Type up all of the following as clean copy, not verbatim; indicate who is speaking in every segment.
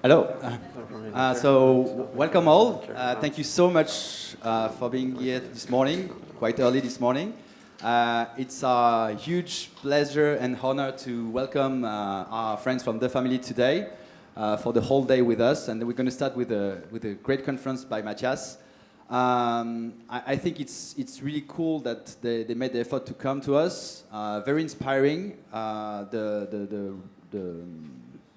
Speaker 1: Hello. Welcome all. Thank you so much for being here this morning, quite early this morning. It's a huge pleasure and honor to welcome our friends from the family today for the whole day with us. And we're going to start with a great conference by Matthias. I think it's really cool that they made the effort to come to us. Very inspiring.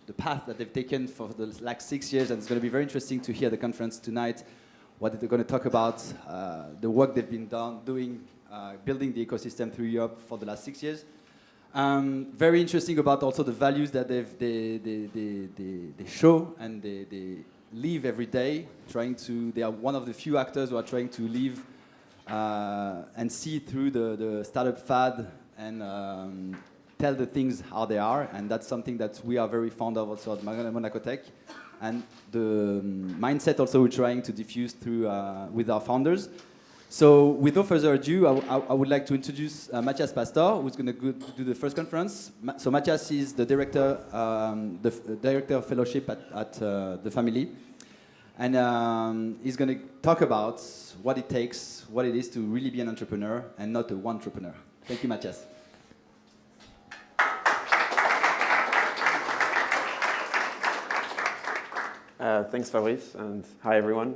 Speaker 1: The path that they've taken for the last 6 years, and it's going to be very interesting to hear the conference tonight, what they're going to talk about, the work they've been doing, building the ecosystem through Europe for the last 6 years. Very interesting about also the values that they show and they live every day, they are one of the few actors who are trying to live and see through the startup fad and tell the things how they are, and that's something that we are very fond of also at Monaco Tech. And the mindset also we're trying to diffuse through with our founders. So with no further ado, I would like to introduce Matthias Pastor, who's going to do the first conference. So Matthias is the director of fellowship at the family. And he's going to talk about what it takes, what it is to really be an entrepreneur and not a one-entrepreneur. Thank you, Matthias.
Speaker 2: Thanks, Fabrice, and hi, everyone.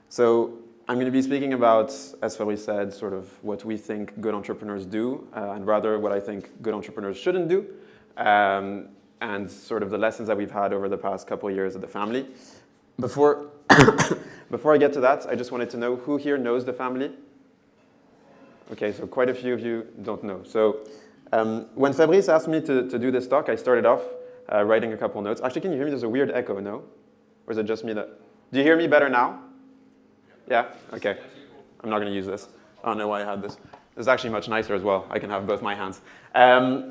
Speaker 2: So I'm going to be speaking about, as Fabrice said, sort of what we think good entrepreneurs do, and rather what I think good entrepreneurs shouldn't do, and sort of the lessons that we've had over the past couple of years at the family. Before I get to that, I just wanted to know who here knows the family? Okay, so quite a few of you don't know. So when Fabrice asked me to do this talk, I started off writing a couple notes. Actually, can you hear me? There's a weird echo, no? Or is it just me that... Do you hear me better now? Yeah? Okay. I'm not going to use this. I don't know why I had this. This is actually much nicer as well. I can have both my hands.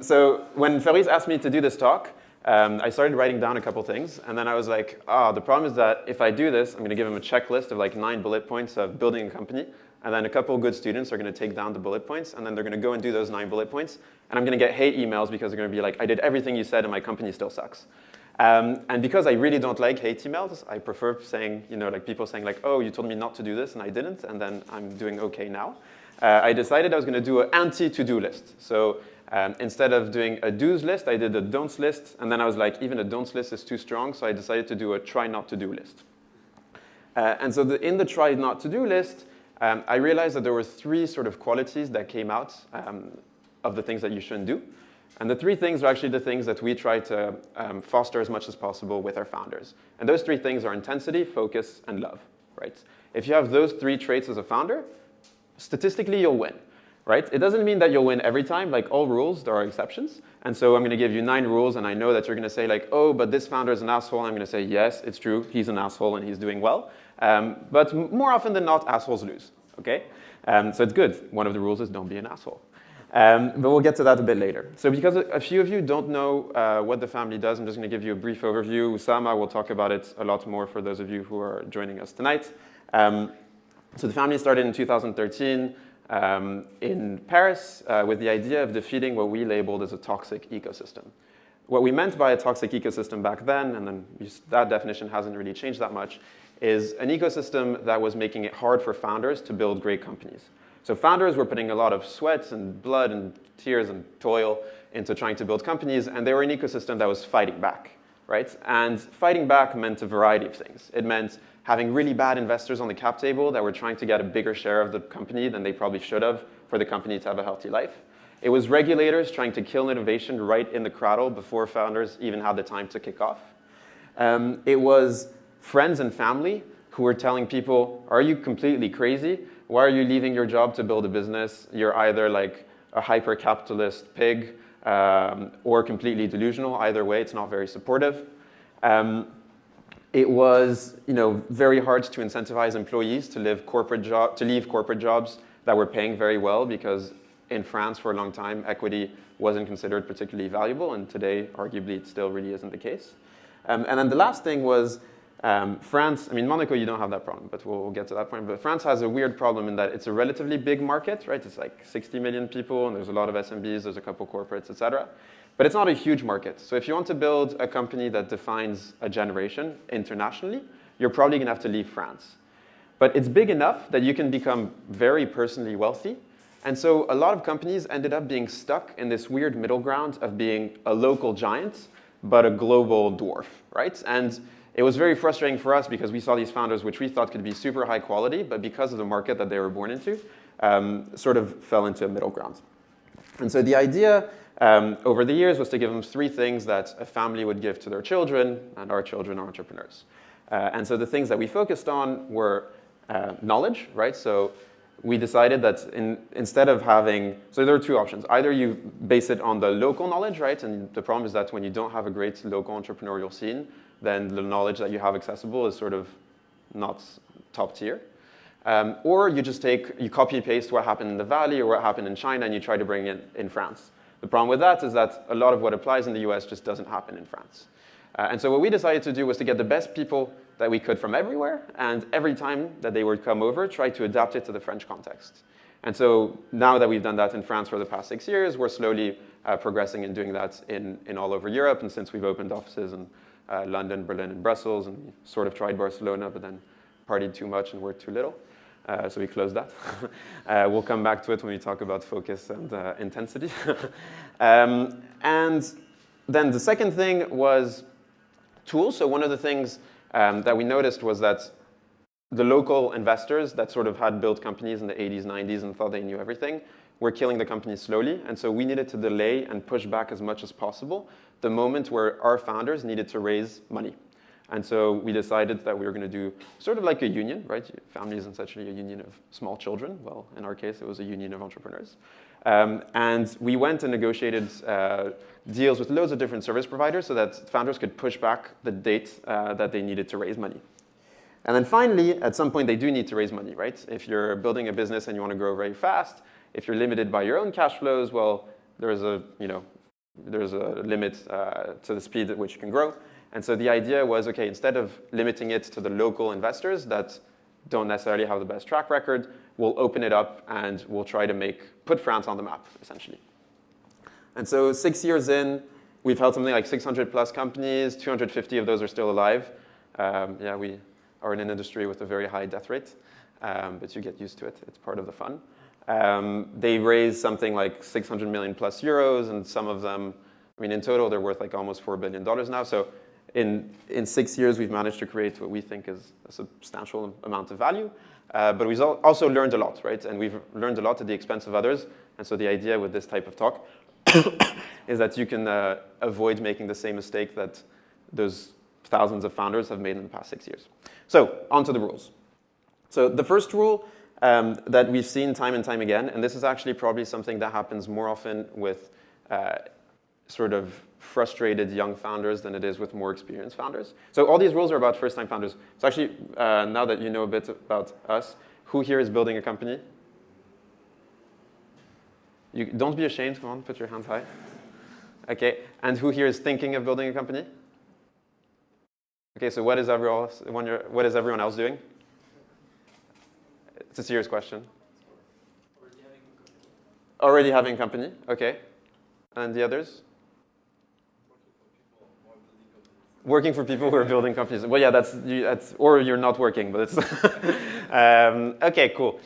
Speaker 2: So when Fabrice asked me to do this talk, I started writing down a couple things. And then I was like, the problem is that if I do this, I'm going to give him a checklist of like 9 bullet points of building a company. And then a couple of good students are going to take down the bullet points, and then they're going to go and do those 9 bullet points. And I'm going to get hate emails because they're going to be like, I did everything you said and my company still sucks. And because I really don't like hate emails, I prefer saying, like people saying like, oh, you told me not to do this and I didn't, and then I'm doing okay now. I decided I was going to do an anti-to-do list. So instead of doing a do's list, I did a don'ts list. And then I was like, even a don'ts list is too strong, so I decided to do a try not to do list. And so in the try not to do list, I realized that there were 3 sort of qualities that came out of the things that you shouldn't do. And the 3 things are actually the things that we try to foster as much as possible with our founders. And those 3 things are intensity, focus, and love, right? If you have those 3 traits as a founder, statistically you'll win, right? It doesn't mean that you'll win every time. Like all rules, there are exceptions. And so I'm going to give you 9 rules, and I know that you're going to say like, oh, but this founder is an asshole. And I'm going to say, yes, it's true. He's an asshole and he's doing well. But more often than not, assholes lose, okay? So it's good. One of the rules is don't be an asshole. But we'll get to that a bit later. So because a few of you don't know what the family does, I'm just going to give you a brief overview. Usama will talk about it a lot more for those of you who are joining us tonight. So the family started in 2013 in Paris with the idea of defeating what we labeled as a toxic ecosystem. What we meant by a toxic ecosystem back then, and then that definition hasn't really changed that much, is an ecosystem that was making it hard for founders to build great companies. So founders were putting a lot of sweat and blood and tears and toil into trying to build companies, and they were an ecosystem that was fighting back, right? And fighting back meant a variety of things. It meant having really bad investors on the cap table that were trying to get a bigger share of the company than they probably should have for the company to have a healthy life. It was regulators trying to kill innovation right in the cradle before founders even had the time to kick off. It was friends and family who were telling people, are you completely crazy? Why are you leaving your job to build a business? You're either like a hyper-capitalist pig or completely delusional. Either way, it's not very supportive. It was very hard to incentivize employees to leave corporate jobs that were paying very well, because in France for a long time, equity wasn't considered particularly valuable, and today, arguably, it still really isn't the case. And then the last thing was France, I mean, Monaco, you don't have that problem, but we'll get to that point. But France has a weird problem in that it's a relatively big market, right? It's like 60 million people, and there's a lot of SMBs, there's a couple corporates, et cetera. But it's not a huge market. So if you want to build a company that defines a generation internationally, you're probably going to have to leave France. But it's big enough that you can become very personally wealthy. And so a lot of companies ended up being stuck in this weird middle ground of being a local giant, but a global dwarf, right? And it was very frustrating for us because we saw these founders, which we thought could be super high quality, but because of the market that they were born into, sort of fell into a middle ground. And so the idea over the years was to give them 3 things that a family would give to their children, and our children are entrepreneurs. And so the things that we focused on were knowledge, right? So we decided that instead of having, so there are 2 options. Either you base it on the local knowledge, right? And the problem is that when you don't have a great local entrepreneurial scene, then the knowledge that you have accessible is sort of not top tier. Or you just you copy and paste what happened in the Valley or what happened in China and you try to bring it in France. The problem with that is that a lot of what applies in the US just doesn't happen in France. And so what we decided to do was to get the best people that we could from everywhere, and every time that they would come over, try to adapt it to the French context. And so now that we've done that in France for the past 6 years, we're slowly progressing and doing that in all over Europe. And since we've opened offices in London, Berlin, and Brussels, and we sort of tried Barcelona, but then partied too much and worked too little. So we closed that. We'll come back to it when we talk about focus and intensity. And then the second thing was tools. So one of the things that we noticed was that the local investors that sort of had built companies in the 80s, 90s and thought they knew everything were killing the companies slowly. And so we needed to delay and push back as much as possible the moment where our founders needed to raise money. And so we decided that we were going to do sort of like a union, right? Family is essentially a union of small children. Well, in our case, it was a union of entrepreneurs. And we went and negotiated deals with loads of different service providers so that founders could push back the date that they needed to raise money. And then finally, at some point, they do need to raise money, right? If you're building a business and you want to grow very fast, if you're limited by your own cash flows, well, there's a limit to the speed at which you can grow. And so the idea was, okay, instead of limiting it to the local investors that don't necessarily have the best track record, we'll open it up and we'll try to put France on the map, essentially. And so 6 years in, we've held something like 600 plus companies, 250 of those are still alive. Yeah, we are in an industry with a very high death rate, but you get used to it. It's part of the fun. They raised something like 600 million plus euros, and some of them, I mean, in total, they're worth like almost $4 billion now. So in 6 years, we've managed to create what we think is a substantial amount of value. But we've also learned a lot, right? And we've learned a lot at the expense of others. And so the idea with this type of talk is that you can avoid making the same mistake that those thousands of founders have made in the past 6 years. So on to the rules. So the first rule that we've seen time and time again, and this is actually probably something that happens more often with sort of frustrated young founders than it is with more experienced founders. So all these rules are about first-time founders. So actually, now that you know a bit about us, who here is building a company? Don't be ashamed. Come on, put your hands high. Okay, and who here is thinking of building a company? Okay, so what is everyone else doing? It's a serious question. Already having a company. Okay, and the others? Working for people who are building companies. Well, yeah, that's or you're not working, but it's okay, cool.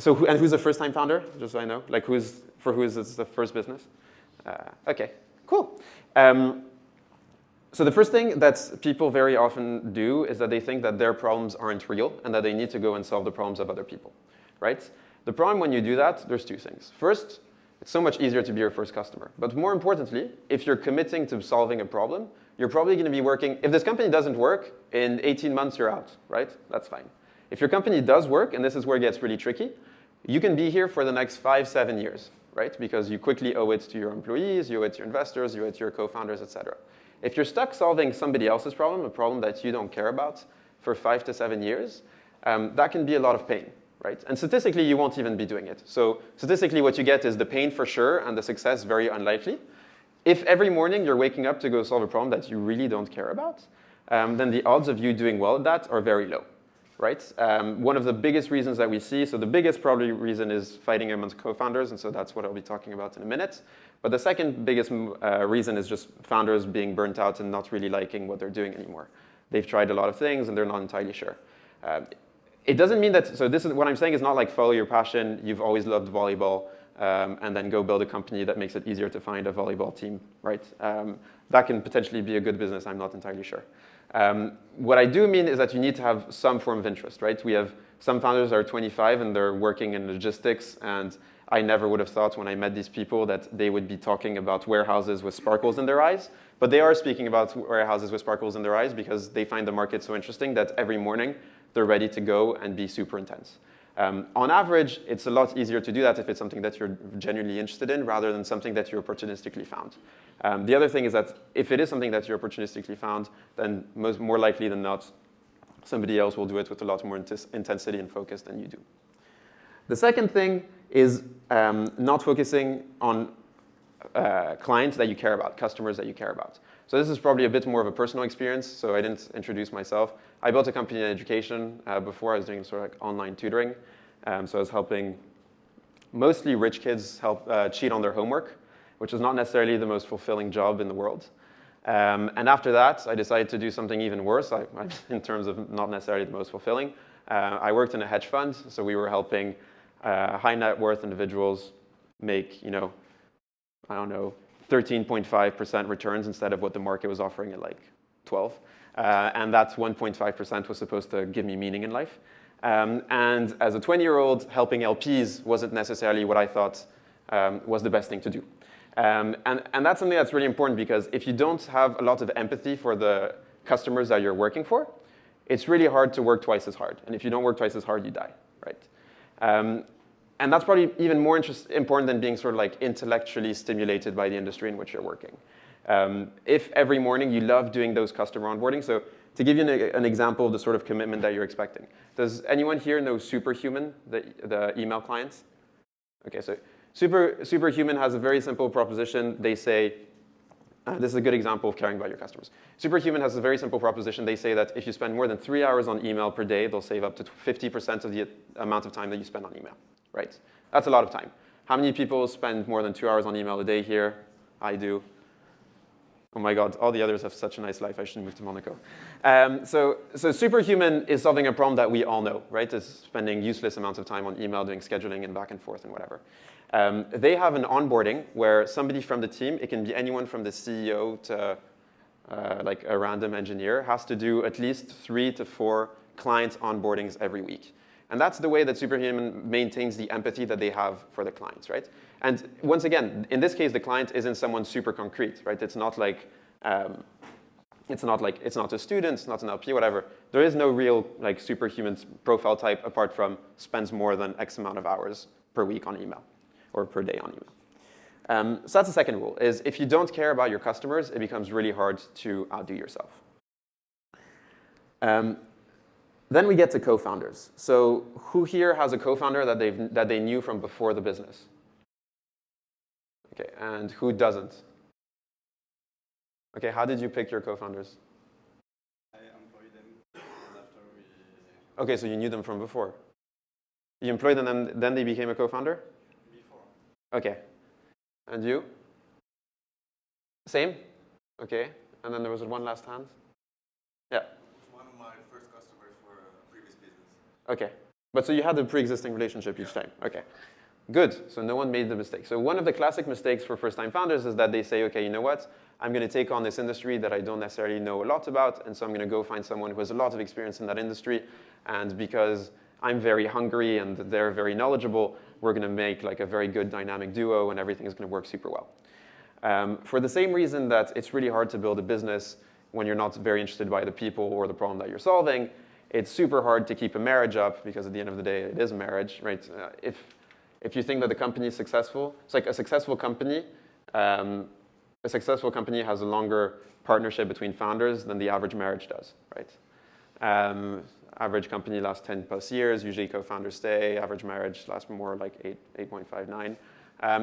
Speaker 2: Who's a first-time founder? Just so I know, like who is this the first business? Okay, cool. So the first thing that people very often do is that they think that their problems aren't real and that they need to go and solve the problems of other people, right? The problem when you do that, there's 2 things. First, it's so much easier to be your first customer. But more importantly, if you're committing to solving a problem, you're probably going to be working. If this company doesn't work, in 18 months, you're out, right? That's fine. If your company does work, and this is where it gets really tricky, you can be here for the next 5, 7 years, right? Because you quickly owe it to your employees, you owe it to your investors, you owe it to your co-founders, et cetera. If you're stuck solving somebody else's problem, a problem that you don't care about, for 5 to 7 years, that can be a lot of pain, right? And statistically, you won't even be doing it. So statistically, what you get is the pain for sure and the success very unlikely. If every morning you're waking up to go solve a problem that you really don't care about, then the odds of you doing well at that are very low, right? One of the biggest reasons that we see, so the biggest probably reason is fighting amongst co-founders, and so that's what I'll be talking about in a minute. But the second biggest reason is just founders being burnt out and not really liking what they're doing anymore. They've tried a lot of things and they're not entirely sure. It doesn't mean that, so this is what I'm saying is not like follow your passion, you've always loved volleyball, and then go build a company that makes it easier to find a volleyball team, right? That can potentially be a good business, I'm not entirely sure. What I do mean is that you need to have some form of interest, right? We have some founders are 25 and they're working in logistics, and I never would have thought when I met these people that they would be talking about warehouses with sparkles in their eyes, but they are speaking about warehouses with sparkles in their eyes because they find the market so interesting that every morning they're ready to go and be super intense. On average, it's a lot easier to do that if it's something that you're genuinely interested in rather than something that you opportunistically found. The other thing is that if it is something that you opportunistically found, then more likely than not, somebody else will do it with a lot more intensity and focus than you do. The second thing is not focusing on clients that you care about, customers that you care about. So this is probably a bit more of a personal experience, so I didn't introduce myself. I built a company in education. Before I was doing sort of like online tutoring. So I was helping mostly rich kids cheat on their homework, which is not necessarily the most fulfilling job in the world. And after that, I decided to do something even worse in terms of not necessarily the most fulfilling. I worked in a hedge fund, so we were helping high net worth individuals make, I don't know, 13.5% returns instead of what the market was offering at like 12. And that 1.5% was supposed to give me meaning in life. And as a 20-year-old, helping LPs wasn't necessarily what I thought was the best thing to do. And that's something that's really important because if you don't have a lot of empathy for the customers that you're working for, it's really hard to work twice as hard. And if you don't work twice as hard, you die, right? And that's probably even more important than being sort of like intellectually stimulated by the industry in which you're working. If every morning you love doing those customer onboarding, so to give you an example of the sort of commitment that you're expecting, does anyone here know Superhuman, the email clients? Okay, so Superhuman has a very simple proposition. They say, this is a good example of caring about your customers. Superhuman has a very simple proposition. They say that if you spend more than 3 hours on email per day, they'll save up to 50% of the amount of time that you spend on email, right? That's a lot of time. How many people spend more than 2 hours on email a day here? I do. Oh my God, all the others have such a nice life. I should move to Monaco. So Superhuman is solving a problem that we all know, right? It's spending useless amounts of time on email, doing scheduling and back and forth and whatever. They have an onboarding where somebody from the team, it can be anyone from the CEO to like a random engineer, has to do at least 3 to 4 client onboardings every week. And that's the way that Superhuman maintains the empathy that they have for the clients, right? And once again, in this case, the client isn't someone super concrete, right? It's not like, it's not a student, it's not an LP, whatever. There is no real like Superhuman profile type apart from spends more than X amount of hours per week on email or per day on email. So that's the second rule, is if you don't care about your customers, it becomes really hard to outdo yourself. Then we get to co-founders. So who here has a co-founder that they knew from before the business? Okay, and who doesn't? Okay, how did you pick your co-founders?
Speaker 1: I employed them after we...
Speaker 2: Okay, so you knew them from before. You employed them and then they became a co-founder?
Speaker 1: Before.
Speaker 2: Okay. And you? Same? Okay. And then there was one last hand? Yeah.
Speaker 3: One of my first customers for a previous business.
Speaker 2: Okay. But so you had a pre-existing relationship each time? Okay. Good. So no one made the mistake. So one of the classic mistakes for first-time founders is that they say, okay, you know what? I'm going to take on this industry that I don't necessarily know a lot about, and so I'm going to go find someone who has a lot of experience in that industry, and because I'm very hungry and they're very knowledgeable, we're going to make like a very good dynamic duo, and everything is going to work super well. For the same reason that it's really hard to build a business when you're not very interested by the people or the problem that you're solving, it's super hard to keep a marriage up, because at the end of the day, it is a marriage, right? If you think that the company is successful, it's like a successful company has a longer partnership between founders than the average marriage does, right? Average company lasts 10 plus years, usually co-founders stay, average marriage lasts more like 8.59.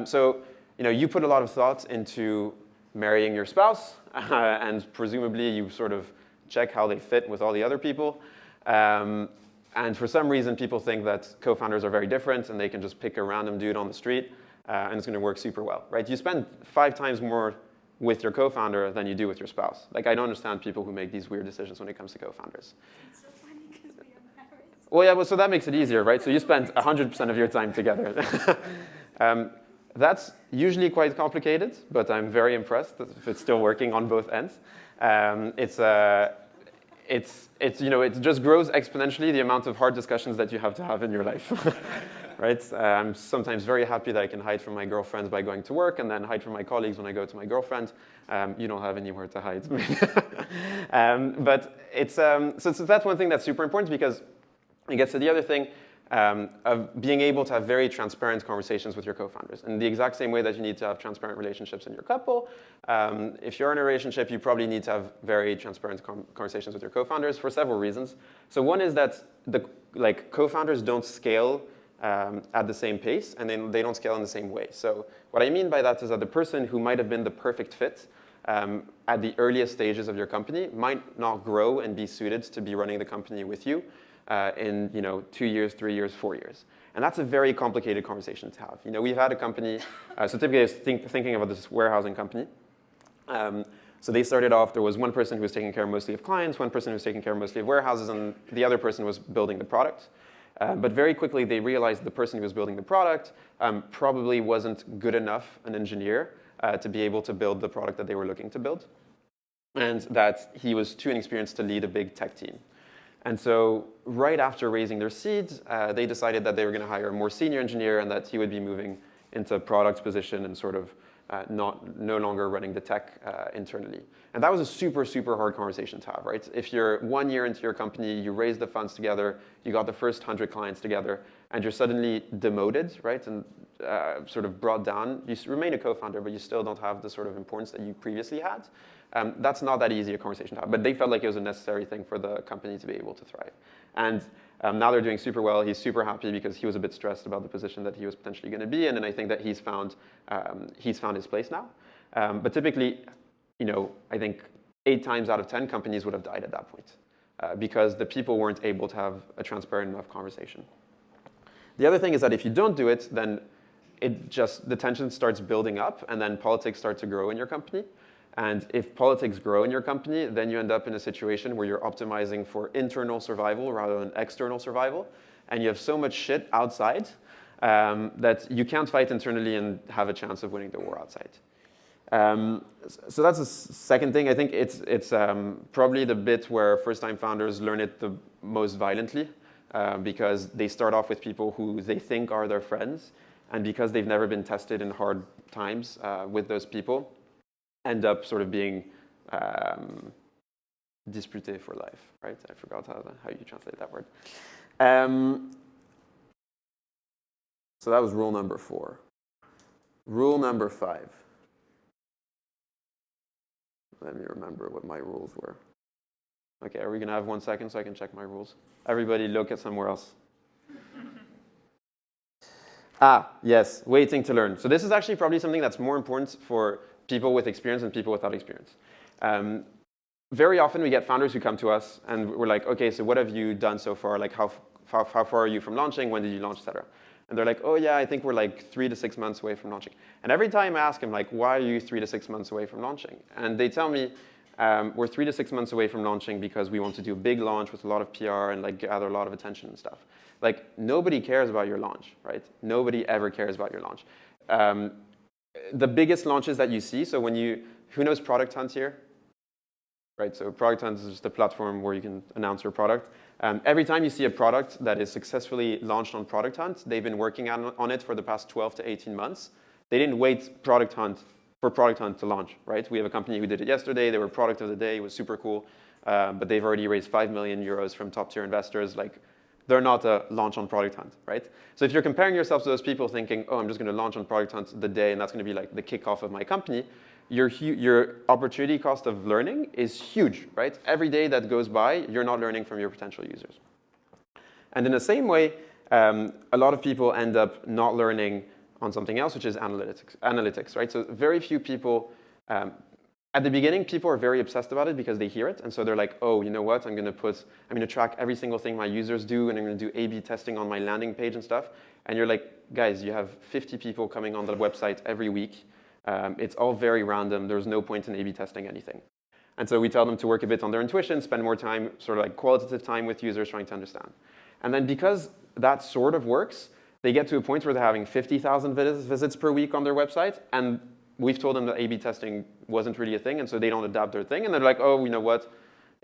Speaker 2: So you put a lot of thought into marrying your spouse, and presumably you sort of check how they fit with all the other people. And for some reason, people think that co-founders are very different and they can just pick a random dude on the street and it's going to work super well, right? You spend 5 times more with your co-founder than you do with your spouse. Like, I don't understand people who make these weird decisions when it comes to co-founders.
Speaker 4: It's so funny because we are married.
Speaker 2: Well, yeah, well, so that makes it easier, right? So you spend 100% of your time together. That's usually quite complicated, but I'm very impressed if it's still working on both ends. It just grows exponentially the amount of hard discussions that you have to have in your life, right? I'm sometimes very happy that I can hide from my girlfriends by going to work and then hide from my colleagues when I go to my girlfriend. You don't have anywhere to hide. But so that's one thing that's super important because it gets to the other thing of being able to have very transparent conversations with your co-founders. In the exact same way that you need to have transparent relationships in your couple, if you're in a relationship, you probably need to have very transparent conversations with your co-founders for several reasons. So one is that co-founders don't scale at the same pace, and they don't scale in the same way. So what I mean by that is that the person who might have been the perfect fit at the earliest stages of your company might not grow and be suited to be running the company with you in 2 years, 3 years, 4 years. And that's a very complicated conversation to have. We've had a company, so typically I was thinking about this warehousing company. So they started off, there was one person who was taking care mostly of clients, one person who was taking care mostly of warehouses, and the other person was building the product. But very quickly they realized the person who was building the product probably wasn't good enough an engineer to be able to build the product that they were looking to build, and that he was too inexperienced to lead a big tech team. And so right after raising their seed, they decided that they were going to hire a more senior engineer and that he would be moving into a product position and sort of no longer running the tech internally. And that was a super, super hard conversation to have, right? If you're 1 year into your company, you raised the funds together, you got the first 100 clients together, and you're suddenly demoted, right? And sort of brought down. You remain a co-founder, but you still don't have the sort of importance that you previously had. That's not that easy a conversation to have, but they felt like it was a necessary thing for the company to be able to thrive. And now they're doing super well. He's super happy because he was a bit stressed about the position that he was potentially going to be in, and I think that he's found his place now. But typically, I think 8 times out of 10 companies would have died at that point because the people weren't able to have a transparent enough conversation. The other thing is that if you don't do it, then the tension starts building up, and then politics start to grow in your company. And if politics grow in your company, then you end up in a situation where you're optimizing for internal survival rather than external survival. And you have so much shit outside that you can't fight internally and have a chance of winning the war outside. So that's the second thing. I think it's probably the bit where first-time founders learn it the most violently because they start off with people who they think are their friends. And because they've never been tested in hard times with those people, end up sort of being disputé for life, right? I forgot how you translate that word. So that was rule number 4. Rule number 5. Let me remember what my rules were. Okay, are we going to have 1 second so I can check my rules? Everybody look at somewhere else. Yes, waiting to learn. So this is actually probably something that's more important for people with experience and people without experience. Very often we get founders who come to us and we're like, okay, so what have you done so far? Like how far are you from launching? When did you launch, et cetera? And they're like, oh yeah, I think we're like 3 to 6 months away from launching. And every time I ask them, like, why are you 3 to 6 months away from launching? And they tell me, we're 3 to 6 months away from launching because we want to do a big launch with a lot of PR and like gather a lot of attention and stuff. Like nobody cares about your launch, right? Nobody ever cares about your launch. The biggest launches that you see, so who knows Product Hunt here? Right, so Product Hunt is just a platform where you can announce your product. Every time you see a product that is successfully launched on Product Hunt, they've been working on it for the past 12 to 18 months. They didn't wait for Product Hunt to launch, right? We have a company who did it yesterday. They were product of the day. It was super cool. But they've already raised 5 million euros from top-tier investors. Like, they're not a launch on Product Hunt, right? So if you're comparing yourself to those people thinking, oh, I'm just going to launch on Product Hunt the day, and that's going to be like the kickoff of my company, your opportunity cost of learning is huge, right? Every day that goes by, you're not learning from your potential users. And in the same way, a lot of people end up not learning on something else, which is analytics, right? So very few people at the beginning, people are very obsessed about it because they hear it. And so they're like, oh, you know what? I'm going to track every single thing my users do, and I'm going to do A/B testing on my landing page and stuff. And you're like, guys, you have 50 people coming on the website every week. It's all very random. There's no point in A/B testing anything. And so we tell them to work a bit on their intuition, spend more time, sort of like qualitative time with users trying to understand. And then because that sort of works, they get to a point where they're having 50,000 visits per week on their website, and we've told them that A/B testing wasn't really a thing, and so they don't adapt their thing, and they're like, oh, you know what?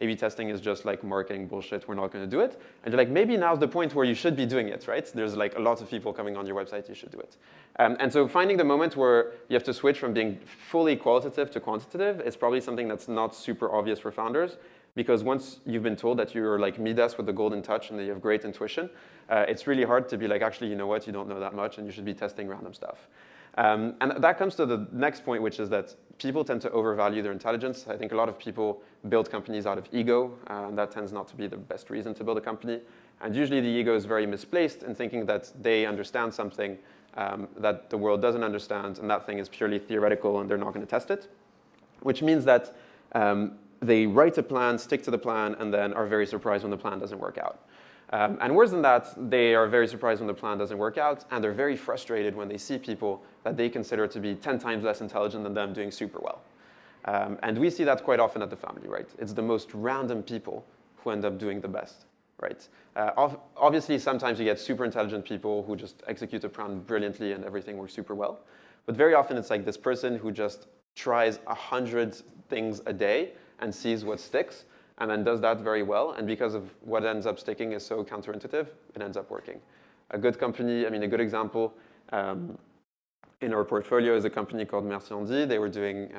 Speaker 2: A/B testing is just like marketing bullshit. We're not going to do it. And you're like, maybe now's the point where you should be doing it, right? There's like a lot of people coming on your website. You should do it. And so finding the moment where you have to switch from being fully qualitative to quantitative is probably something that's not super obvious for founders, because once you've been told that you're like Midas with the golden touch and that you have great intuition, it's really hard to be like, actually, you know what? You don't know that much, and you should be testing random stuff. And that comes to the next point, which is that people tend to overvalue their intelligence. I think a lot of people build companies out of ego, and that tends not to be the best reason to build a company. And usually the ego is very misplaced in thinking that they understand something that the world doesn't understand, and that thing is purely theoretical, and they're not going to test it, which means that they write a plan, stick to the plan, and then are very surprised when the plan doesn't work out. And worse than that, they are very surprised when the plan doesn't work out, and they're very frustrated when they see people that they consider to be 10 times less intelligent than them doing super well. And we see that quite often at the family, right? It's the most random people who end up doing the best, right? Obviously, sometimes you get super intelligent people who just execute a plan brilliantly and everything works super well. But very often it's like this person who just tries 100 things a day and sees what sticks, and then does that very well. And because of what ends up sticking is so counterintuitive, it ends up working. A good company, a good example in our portfolio is a company called Merci Andy. They were doing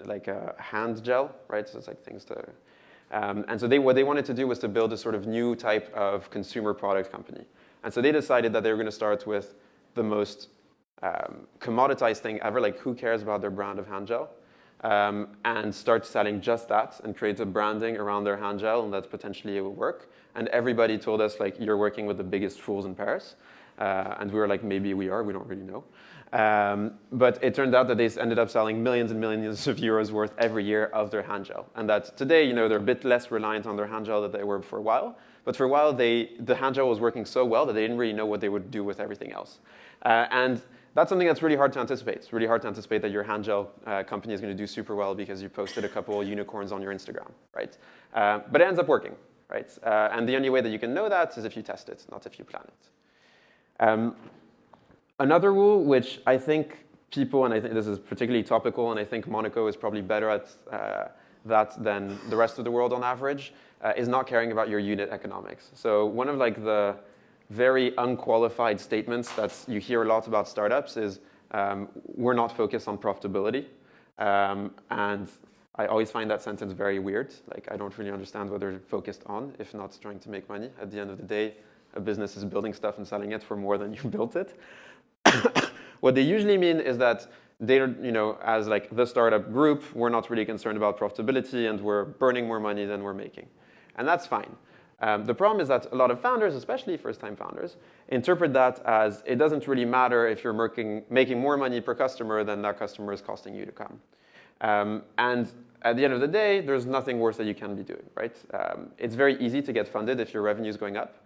Speaker 2: like a hand gel, right? So it's like things to... and so what they wanted to do was to build a sort of new type of consumer product company. And so they decided that they were going to start with the most commoditized thing ever, like who cares about their brand of hand gel? And start selling just that and create a branding around their hand gel, and that potentially it will work. And everybody told us, like, you're working with the biggest fools in Paris. And we were like, maybe we are, we don't really know. But it turned out that they ended up selling millions and millions of euros worth every year of their hand gel. And that today, they're a bit less reliant on their hand gel than they were for a while. But for a while, the hand gel was working so well that they didn't really know what they would do with everything else. And that's something that's really hard to anticipate. It's really hard to anticipate that your hand gel company is going to do super well because you posted a couple of unicorns on your Instagram, right? But it ends up working, right? And the only way that you can know that is if you test it, not if you plan it. Another rule, which I think people, and I think this is particularly topical, and I think Monaco is probably better at that than the rest of the world on average, is not caring about your unit economics. So one of like the very unqualified statements that you hear a lot about startups is we're not focused on profitability. And I always find that sentence very weird. Like, I don't really understand what they're focused on, if not trying to make money. At the end of the day, a business is building stuff and selling it for more than you built it. What they usually mean is that they're, as like the startup group, we're not really concerned about profitability, and we're burning more money than we're making. And that's fine. The problem is that a lot of founders, especially first-time founders, interpret that as it doesn't really matter if you're making more money per customer than that customer is costing you to come. And at the end of the day, there's nothing worse that you can be doing, right? It's very easy to get funded if your revenue is going up.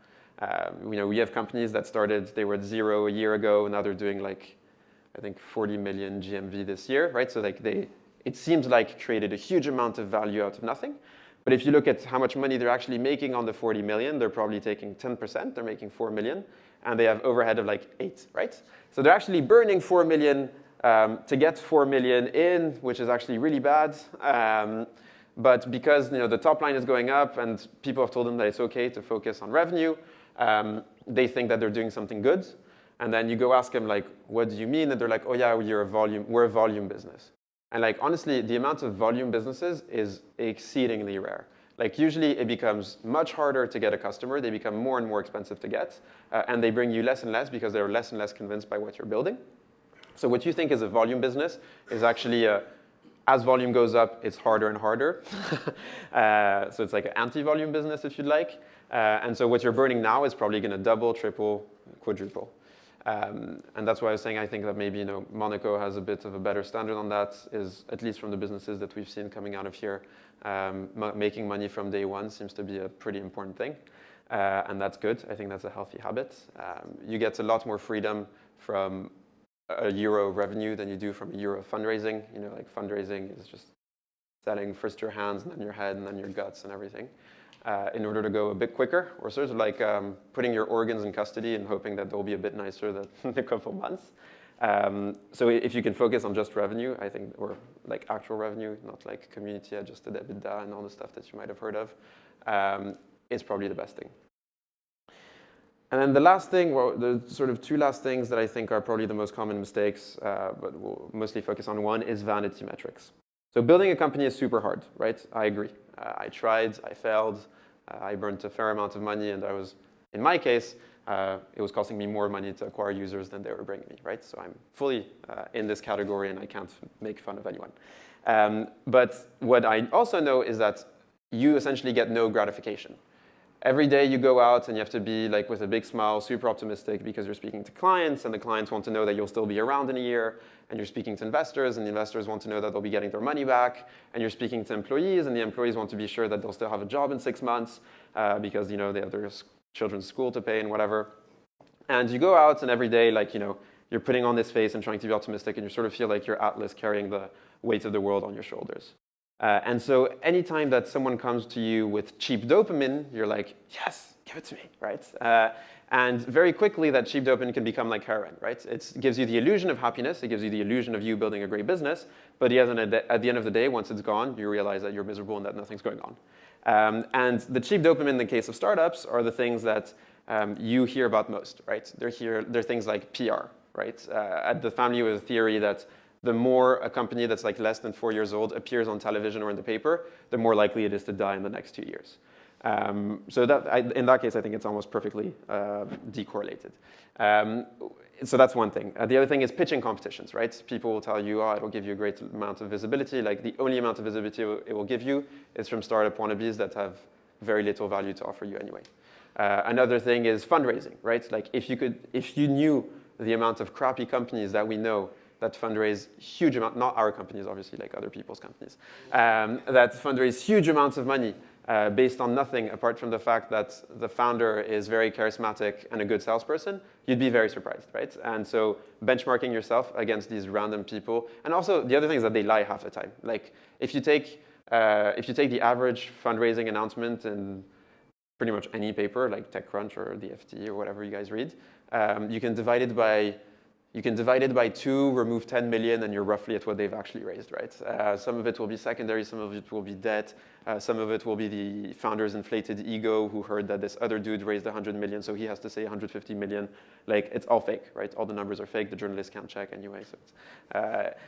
Speaker 2: We have companies that started, they were at 0 a year ago, and now they're doing like, I think 40 million GMV this year, right? So like it seems like created a huge amount of value out of nothing. But if you look at how much money they're actually making on the 40 million, they're probably taking 10%, they're making 4 million, and they have overhead of like 8, right? So they're actually burning 4 million to get 4 million in, which is actually really bad. But because the top line is going up and people have told them that it's okay to focus on revenue, they think that they're doing something good. And then you go ask them, like, what do you mean? And they're like, oh yeah, we're a volume business. And like, honestly, the amount of volume businesses is exceedingly rare. Like, usually it becomes much harder to get a customer. They become more and more expensive to get. And they bring you less and less because they're less and less convinced by what you're building. So what you think is a volume business is actually, as volume goes up, it's harder and harder. So it's like an anti-volume business, if you'd like. And so what you're burning now is probably going to double, triple, quadruple. And that's why I was saying I think that maybe Monaco has a bit of a better standard on that, is at least from the businesses that we've seen coming out of here, making money from day one seems to be a pretty important thing. And that's good. I think that's a healthy habit. You get a lot more freedom from a euro revenue than you do from a euro fundraising. Like fundraising is just selling first your hands and then your head and then your guts and everything. In order to go a bit quicker, or sort of like putting your organs in custody and hoping that they'll be a bit nicer than in a couple months. So if you can focus on just revenue, I think, or like actual revenue, not like community adjusted EBITDA and all the stuff that you might have heard of, is probably the best thing. And then the last thing, well, the sort of two last things that I think are probably the most common mistakes, but we'll mostly focus on one, is vanity metrics. So building a company is super hard, right? I agree. I tried, I failed, I burnt a fair amount of money, and in my case, it was costing me more money to acquire users than they were bringing me, right? So I'm fully in this category, and I can't make fun of anyone. But what I also know is that you essentially get no gratification. Every day you go out and you have to be like with a big smile, super optimistic, because you're speaking to clients, and the clients want to know that you'll still be around in a year, and you're speaking to investors, and the investors want to know that they'll be getting their money back, and you're speaking to employees, and the employees want to be sure that they'll still have a job in 6 months because they have their children's school to pay and whatever. And you go out and every day, like you're putting on this face and trying to be optimistic, and you sort of feel like you're Atlas carrying the weight of the world on your shoulders. And so anytime that someone comes to you with cheap dopamine, you're like, yes, give it to me, right? And very quickly, that cheap dopamine can become like heroin, right? It gives you the illusion of happiness. It gives you the illusion of you building a great business. But at the end of the day, once it's gone, you realize that you're miserable and that nothing's going on. And the cheap dopamine in the case of startups are the things that you hear about most, right? They're things like PR, right? At the family, we have a theory that the more a company that's like less than 4 years old appears on television or in the paper, the more likely it is to die in the next 2 years. So in that case, I think it's almost perfectly decorrelated. So that's one thing. The other thing is pitching competitions, right? People will tell you, it'll give you a great amount of visibility. Like the only amount of visibility it will give you is from startup wannabes that have very little value to offer you anyway. Another thing is fundraising, right? Like if you knew the amount of crappy companies that we know that fundraise huge amount, not our companies, obviously, like other people's companies, that fundraise huge amounts of money based on nothing apart from the fact that the founder is very charismatic and a good salesperson, you'd be very surprised, right? And so benchmarking yourself against these random people, and also the other thing is that they lie half the time. Like if you take the average fundraising announcement in pretty much any paper, like TechCrunch or the FT or whatever you guys read, you can divide it by 2, remove 10 million, and you're roughly at what they've actually raised, right? Some of it will be secondary, some of it will be debt, some of it will be the founder's inflated ego who heard that this other dude raised 100 million, so he has to say 150 million. Like, it's all fake, right? All the numbers are fake, the journalists can't check anyway.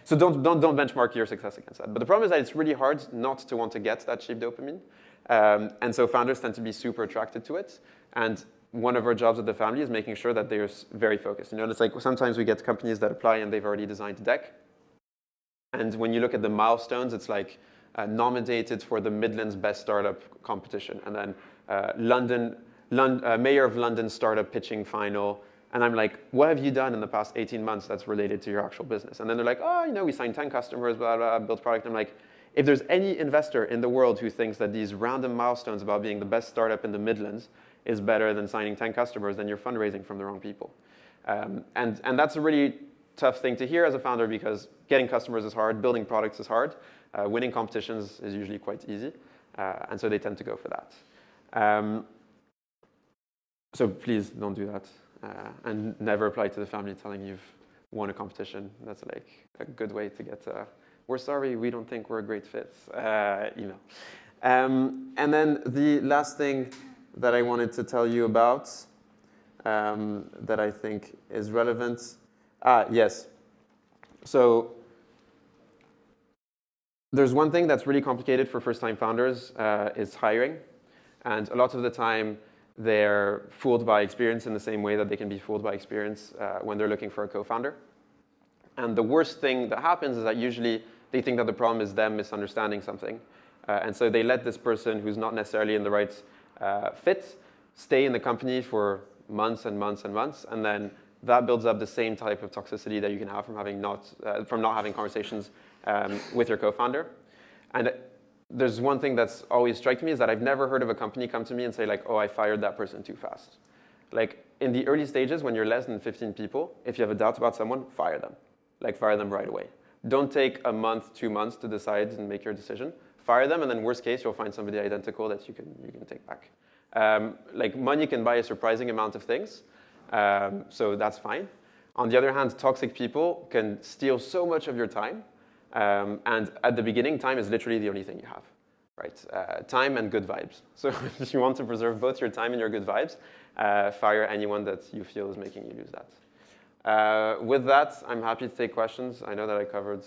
Speaker 2: So don't benchmark your success against that. But the problem is that it's really hard not to want to get that cheap dopamine. And so founders tend to be super attracted to it. And one of our jobs at the family is making sure that they're very focused. It's like sometimes we get companies that apply and they've already designed a deck. And when you look at the milestones, it's like nominated for the Midlands Best Startup competition. And then Mayor of London Startup Pitching Final. And I'm like, what have you done in the past 18 months that's related to your actual business? And then they're like, we signed 10 customers, blah, blah, built product. I'm like, if there's any investor in the world who thinks that these random milestones about being the best startup in the Midlands is better than signing 10 customers, then you're fundraising from the wrong people. And that's a really tough thing to hear as a founder because getting customers is hard, building products is hard, winning competitions is usually quite easy, and so they tend to go for that. So please don't do that, and never apply to the family telling you've won a competition. That's like a good way to get we're sorry, we don't think we're a great fit, email. And then the last thing that I wanted to tell you about that I think is relevant. Yes. So there's one thing that's really complicated for first-time founders is hiring. And a lot of the time, they're fooled by experience in the same way that they can be fooled by experience when they're looking for a co-founder. And the worst thing that happens is that usually they think that the problem is them misunderstanding something. And so they let this person who's not necessarily in the right fit stay in the company for months and months and months, and then that builds up the same type of toxicity that you can have from not having conversations with your co-founder. And there's one thing that's always struck me is that I've never heard of a company come to me and say like, oh, I fired that person too fast. Like in the early stages, when you're less than 15 people, if you have a doubt about someone, fire them. Like fire them right away. Don't take a month, 2 months to decide and make your decision. Fire them, and then worst case, you'll find somebody identical that you can take back. Like money can buy a surprising amount of things, so that's fine. On the other hand, toxic people can steal so much of your time. And at the beginning, time is literally the only thing you have, right? Time and good vibes. So if you want to preserve both your time and your good vibes, fire anyone that you feel is making you lose that. With that, I'm happy to take questions. I know that I covered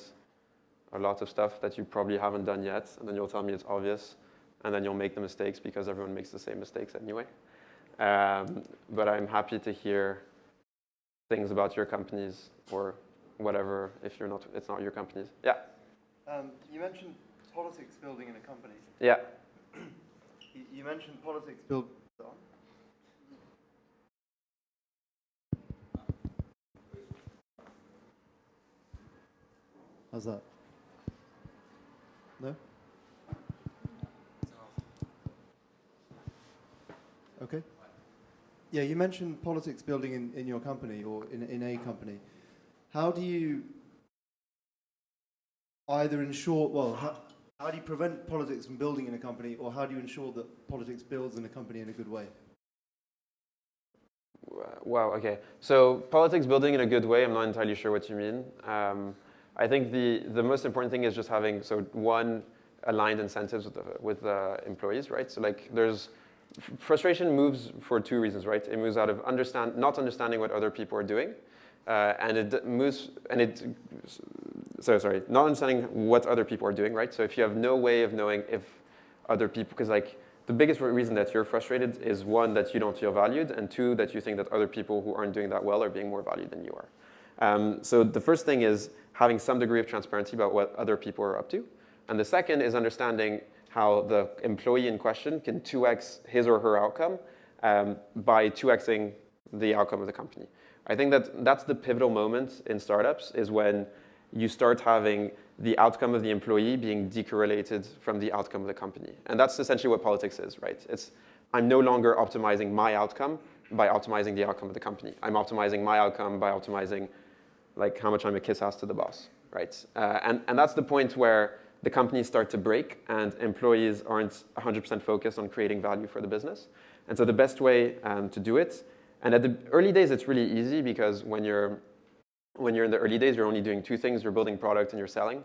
Speaker 2: a lot of stuff that you probably haven't done yet, and then you'll tell me it's obvious, and then you'll make the mistakes because everyone makes the same mistakes anyway. But I'm happy to hear things about your companies or whatever, if it's not your companies. Yeah?
Speaker 5: You mentioned politics building in a company.
Speaker 2: Yeah.
Speaker 5: You mentioned politics build. How's that? No? Okay. Yeah, you mentioned politics building in your company or in a company. How do you either ensure, how do you prevent politics from building in a company, or how do you ensure that politics builds in a company in a good way?
Speaker 2: Wow, okay. So politics building in a good way, I'm not entirely sure what you mean. I think the most important thing is just having, one, aligned incentives with the employees, right? So like frustration moves for 2 reasons, right? It moves out of not understanding what other people are doing, not understanding what other people are doing, right? So if you have no way of knowing if other people, because like the biggest reason that you're frustrated is 1, that you don't feel valued, and 2, that you think that other people who aren't doing that well are being more valued than you are. So the first thing is having some degree of transparency about what other people are up to. And the second is understanding how the employee in question can 2x his or her outcome by 2xing the outcome of the company. I think that's the pivotal moment in startups, is when you start having the outcome of the employee being decorrelated from the outcome of the company. And that's essentially what politics is, right? I'm no longer optimizing my outcome by optimizing the outcome of the company. I'm optimizing my outcome by optimizing like how much I'm a kiss ass to the boss, right? And that's the point where the companies start to break and employees aren't 100% focused on creating value for the business. And so the best way to do it, and at the early days, it's really easy because when you're in the early days, you're only doing 2 things. You're building product and you're selling,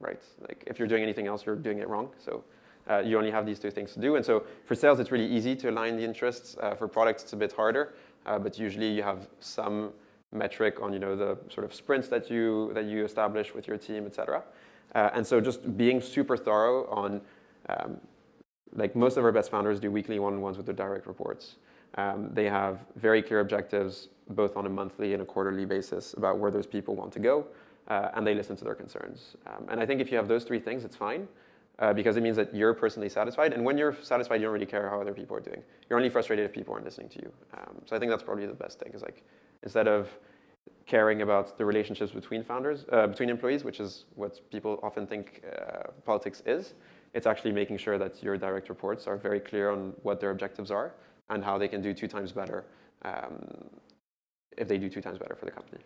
Speaker 2: right? Like if you're doing anything else, you're doing it wrong. So you only have these 2 things to do. And so for sales, it's really easy to align the interests. For products, it's a bit harder, but usually you have some metric on the sort of sprints that you establish with your team, et cetera. And so just being super thorough on, like most of our best founders do weekly one-on-ones with their direct reports. They have very clear objectives, both on a monthly and a quarterly basis, about where those people want to go, and they listen to their concerns. And I think if you have those 3 things, it's fine, because it means that you're personally satisfied. And when you're satisfied, you don't really care how other people are doing. You're only frustrated if people aren't listening to you. So I think that's probably the best thing, is like, instead of caring about the relationships between between employees, which is what people often think politics is, it's actually making sure that your direct reports are very clear on what their objectives are and how they can do 2 times better if they do 2 times better for the company.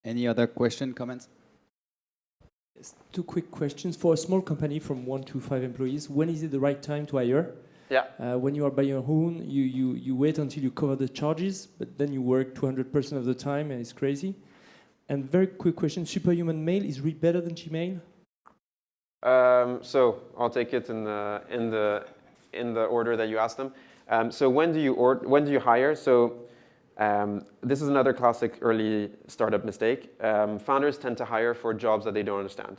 Speaker 1: Any other question, comments?
Speaker 6: Yes, 2 quick questions. For a small company from 1 to 5 employees, when is it the right time to hire?
Speaker 2: Yeah.
Speaker 6: When you are by your own, you wait until you cover the charges, but then you work 200% of the time, and it's crazy. And very quick question: Superhuman Mail is read better than Gmail?
Speaker 2: So I'll take it in the order that you asked them. So when do you hire? So this is another classic early startup mistake. Founders tend to hire for jobs that they don't understand.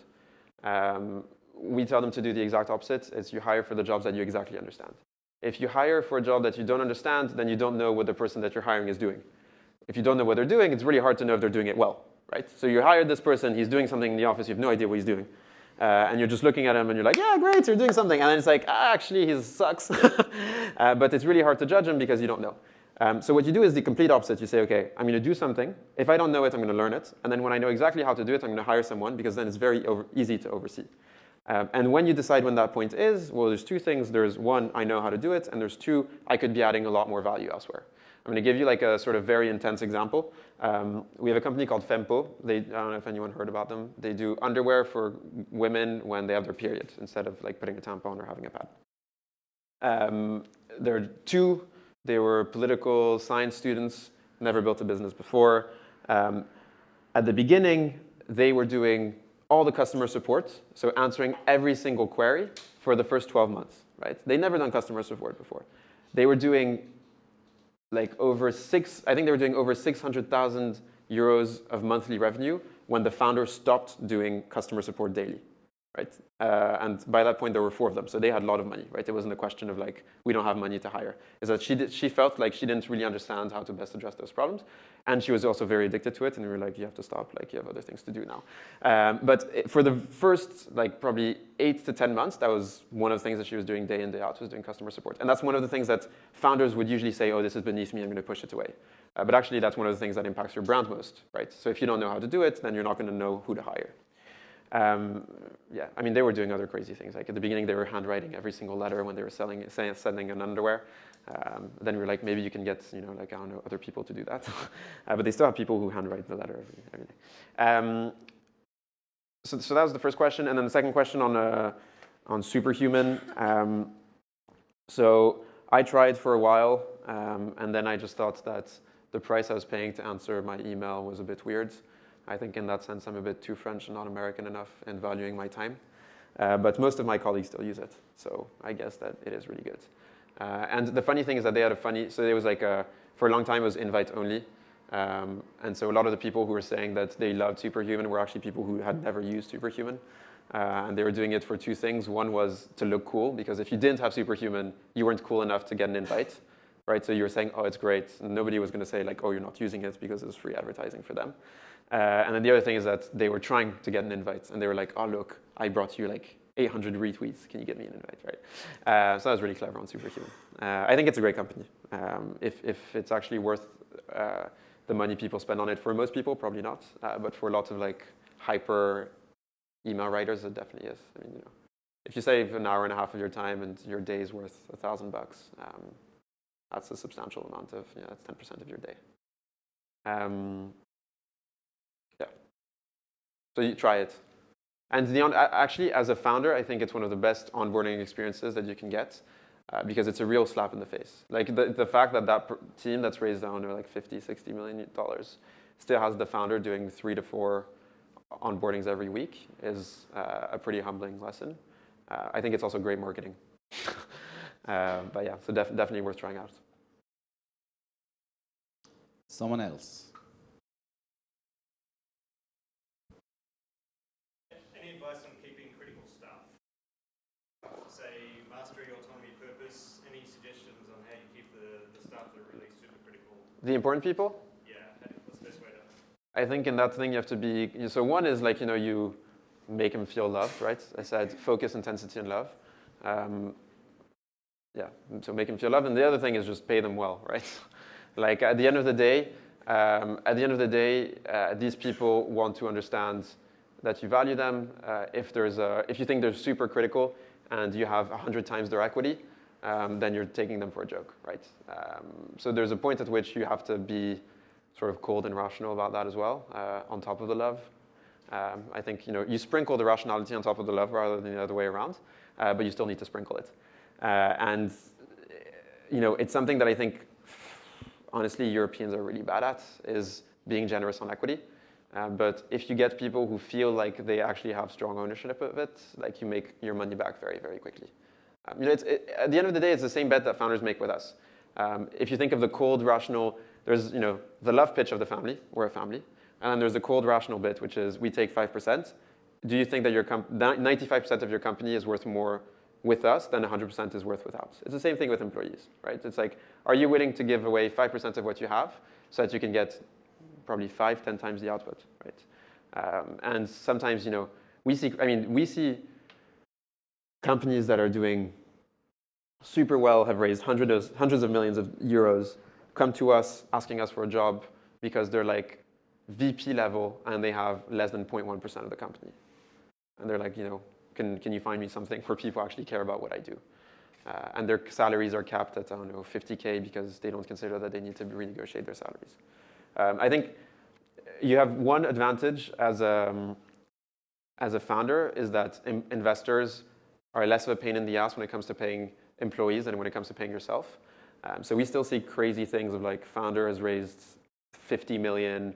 Speaker 2: We tell them to do the exact opposite. It's you hire for the jobs that you exactly understand. If you hire for a job that you don't understand, then you don't know what the person that you're hiring is doing. If you don't know what they're doing, it's really hard to know if they're doing it well, right? So you hired this person, he's doing something in the office, you have no idea what he's doing. And you're just looking at him and you're like, yeah, great, you're doing something. And then it's like, actually, he sucks. But it's really hard to judge him because you don't know. So what you do is the complete opposite. You say, okay, I'm going to do something. If I don't know it, I'm going to learn it. And then when I know exactly how to do it, I'm going to hire someone because then it's very easy to oversee. And when you decide when that point is, well, there's two things. There's one, I know how to do it. And there's two, I could be adding a lot more value elsewhere. I'm going to give you like a sort of very intense example. We have a company called Fempo. I don't know if anyone heard about them. They do underwear for women when they have their period instead of like putting a tampon or having a pad. They were political science students, never built a business before. At the beginning, they were doing all the customer support, so answering every single query for the first 12 months, right? They never done customer support before. They were doing like over 600,000 euros of monthly revenue when the founder stopped doing customer support daily, right? And by that point, there were 4 of them, so they had a lot of money, right? It wasn't a question of like, we don't have money to hire. Is that she felt like she didn't really understand how to best address those problems, and she was also very addicted to it, and we were like, you have to stop, like you have other things to do now. But for the first like probably 8 to 10 months, that was one of the things that she was doing day in, day out, was doing customer support. And that's one of the things that founders would usually say, oh, this is beneath me, I'm going to push it away. But actually, that's one of the things that impacts your brand most, right? So if you don't know how to do it, then you're not going to know who to hire. Yeah, I mean, they were doing other crazy things. Like at the beginning, they were handwriting every single letter when they were sending an underwear. Then we were like, maybe you can get, like, I don't know, other people to do that. But they still have people who handwrite the letter every day. So that was the first question. And then the second question on Superhuman. So I tried for a while, and then I just thought that the price I was paying to answer my email was a bit weird. I think in that sense, I'm a bit too French and not American enough in valuing my time. But most of my colleagues still use it. So I guess that it is really good. And the funny thing is that they had so it was like, for a long time, it was invite only. And so a lot of the people who were saying that they loved Superhuman were actually people who had never used Superhuman. And they were doing it for 2 things. One was to look cool, because if you didn't have Superhuman, you weren't cool enough to get an invite, right? So you were saying, oh, it's great. And nobody was going to say, like, oh, you're not using it because it was free advertising for them. And then the other thing is that they were trying to get an invite. And they were like, oh, look, I brought you like 800 retweets. Can you get me an invite, right? So that was really clever on Superhuman. I think it's a great company. If it's actually worth the money people spend on it, for most people, probably not. But for lots of like hyper email writers, it definitely is. I mean, if you save an hour and a half of your time and your day is worth $1,000, that's a substantial amount of, that's 10% of your day. Yeah. So you try it. And actually, as a founder, I think it's one of the best onboarding experiences that you can get, because it's a real slap in the face. Like the fact that team that's raised down to like $50-60 million still has the founder doing 3 to 4 onboardings every week is a pretty humbling lesson. I think it's also great marketing. But yeah, so definitely worth trying out.
Speaker 1: Someone else.
Speaker 7: Any advice on keeping critical staff? Say mastery, autonomy, purpose. Any suggestions on how you keep the staff that are really super critical?
Speaker 2: The important people?
Speaker 7: Yeah, what's the best way to?
Speaker 2: I think in that thing you have to be, so one is like, you make them feel loved, right? I said focus, intensity, and love. Yeah, so make them feel loved. And the other thing is just pay them well, right? Like at the end of the day, these people want to understand that you value them. If you think they're super critical and you have 100 times their equity, then you're taking them for a joke, right? So there's a point at which you have to be sort of cold and rational about that as well, on top of the love. I think you sprinkle the rationality on top of the love rather than the other way around, but you still need to sprinkle it. And it's something that I think, honestly, Europeans are really bad at, is being generous on equity. But if you get people who feel like they actually have strong ownership of it, like you make your money back very, very quickly. At the end of the day, it's the same bet that founders make with us. If you think of the cold, rational, there's the love pitch of the family, we're a family, and then there's the cold, rational bit, which is we take 5%. Do you think that 95% of your company is worth more with us than 100% is worth without? It's the same thing with employees, right? It's like, are you willing to give away 5% of what you have so that you can get probably 5-10 times the output, right? And sometimes, we see companies that are doing super well, have raised hundreds of millions of euros, come to us asking us for a job because they're like VP level and they have less than 0.1% of the company. And they're like, can you find me something where people actually care about what I do? And their salaries are capped at, I don't know, 50K because they don't consider that they need to renegotiate their salaries. I think you have one advantage as a founder is that investors are less of a pain in the ass when it comes to paying employees than when it comes to paying yourself. So we still see crazy things of like founder has raised 50 million,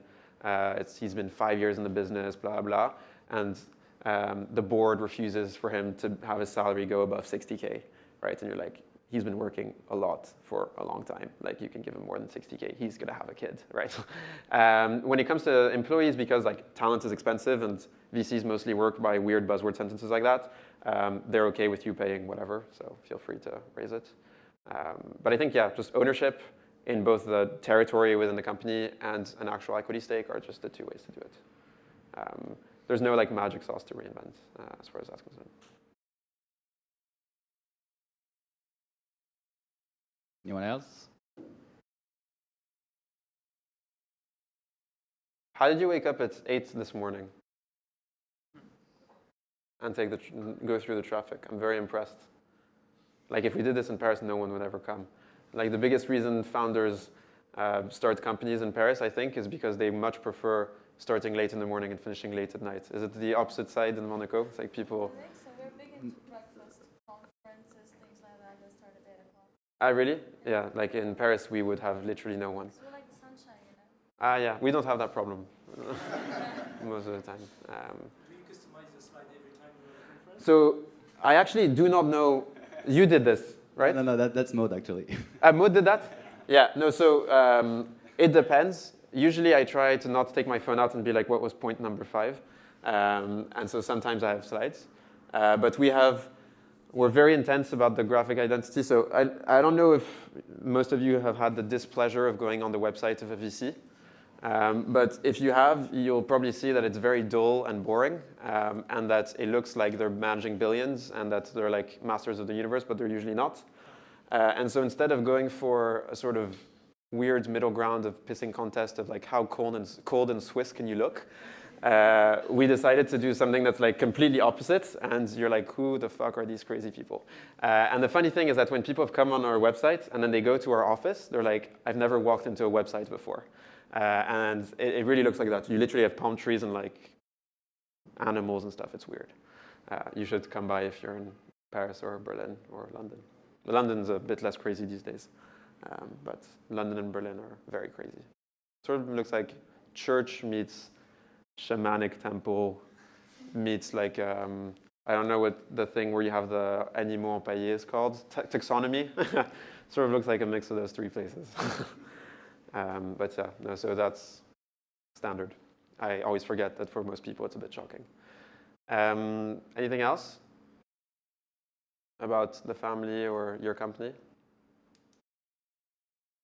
Speaker 2: he's been 5 years in the business, blah, blah. And the board refuses for him to have his salary go above 60K, right? And you're like, he's been working a lot for a long time. Like you can give him more than 60K, he's gonna have a kid, right? When it comes to employees, because like talent is expensive and VCs mostly work by weird buzzword sentences like that, they're okay with you paying whatever, so feel free to raise it. But I think, yeah, just ownership in both the territory within the company and an actual equity stake are just the two ways to do it. There's no like magic sauce to reinvent as far as that's concerned.
Speaker 1: Anyone else?
Speaker 2: How did you wake up at 8 this morning and go through the traffic? I'm very impressed. Like if we did this in Paris, no one would ever come. Like the biggest reason founders start companies in Paris, I think, is because they much prefer starting late in the morning and finishing late at night. Is it the opposite side in Monaco? It's like people...
Speaker 4: I think so. We're big into breakfast, conferences, things like that start at 8 o'clock.
Speaker 2: Ah, really? Yeah, like in Paris, we would have literally no one.
Speaker 4: So we're like the sunshine,
Speaker 2: Ah, yeah, we don't have that problem most of the time.
Speaker 6: Do you customize the slide every time you have a conference?
Speaker 2: So I actually do not know. You did this, right?
Speaker 1: No, that's Maud actually.
Speaker 2: Maud did that? Yeah, no, so it depends. Usually I try to not take my phone out and be like, what was point number 5? And so sometimes I have slides. But we're very intense about the graphic identity. So I don't know if most of you have had the displeasure of going on the website of a VC. But if you have, you'll probably see that it's very dull and boring, and that it looks like they're managing billions and that they're like masters of the universe, but they're usually not. And so instead of going for a sort of weird middle ground of pissing contest of like how cold and Swiss can you look, we decided to do something that's like completely opposite, and you're like, who the fuck are these crazy people? And the funny thing is that when people have come on our website and then they go to our office, they're like, I've never walked into a website before. And it really looks like that. You literally have palm trees and like animals and stuff. It's weird. You should come by if you're in Paris or Berlin or London. London's a bit less crazy these days, but London and Berlin are very crazy. Sort of looks like church meets shamanic temple meets like, I don't know what the thing where you have the animaux empaillés is called, taxonomy. Sort of looks like a mix of those 3 places. But yeah, no, so that's standard. I always forget that for most people it's a bit shocking. Anything else about the family or your company?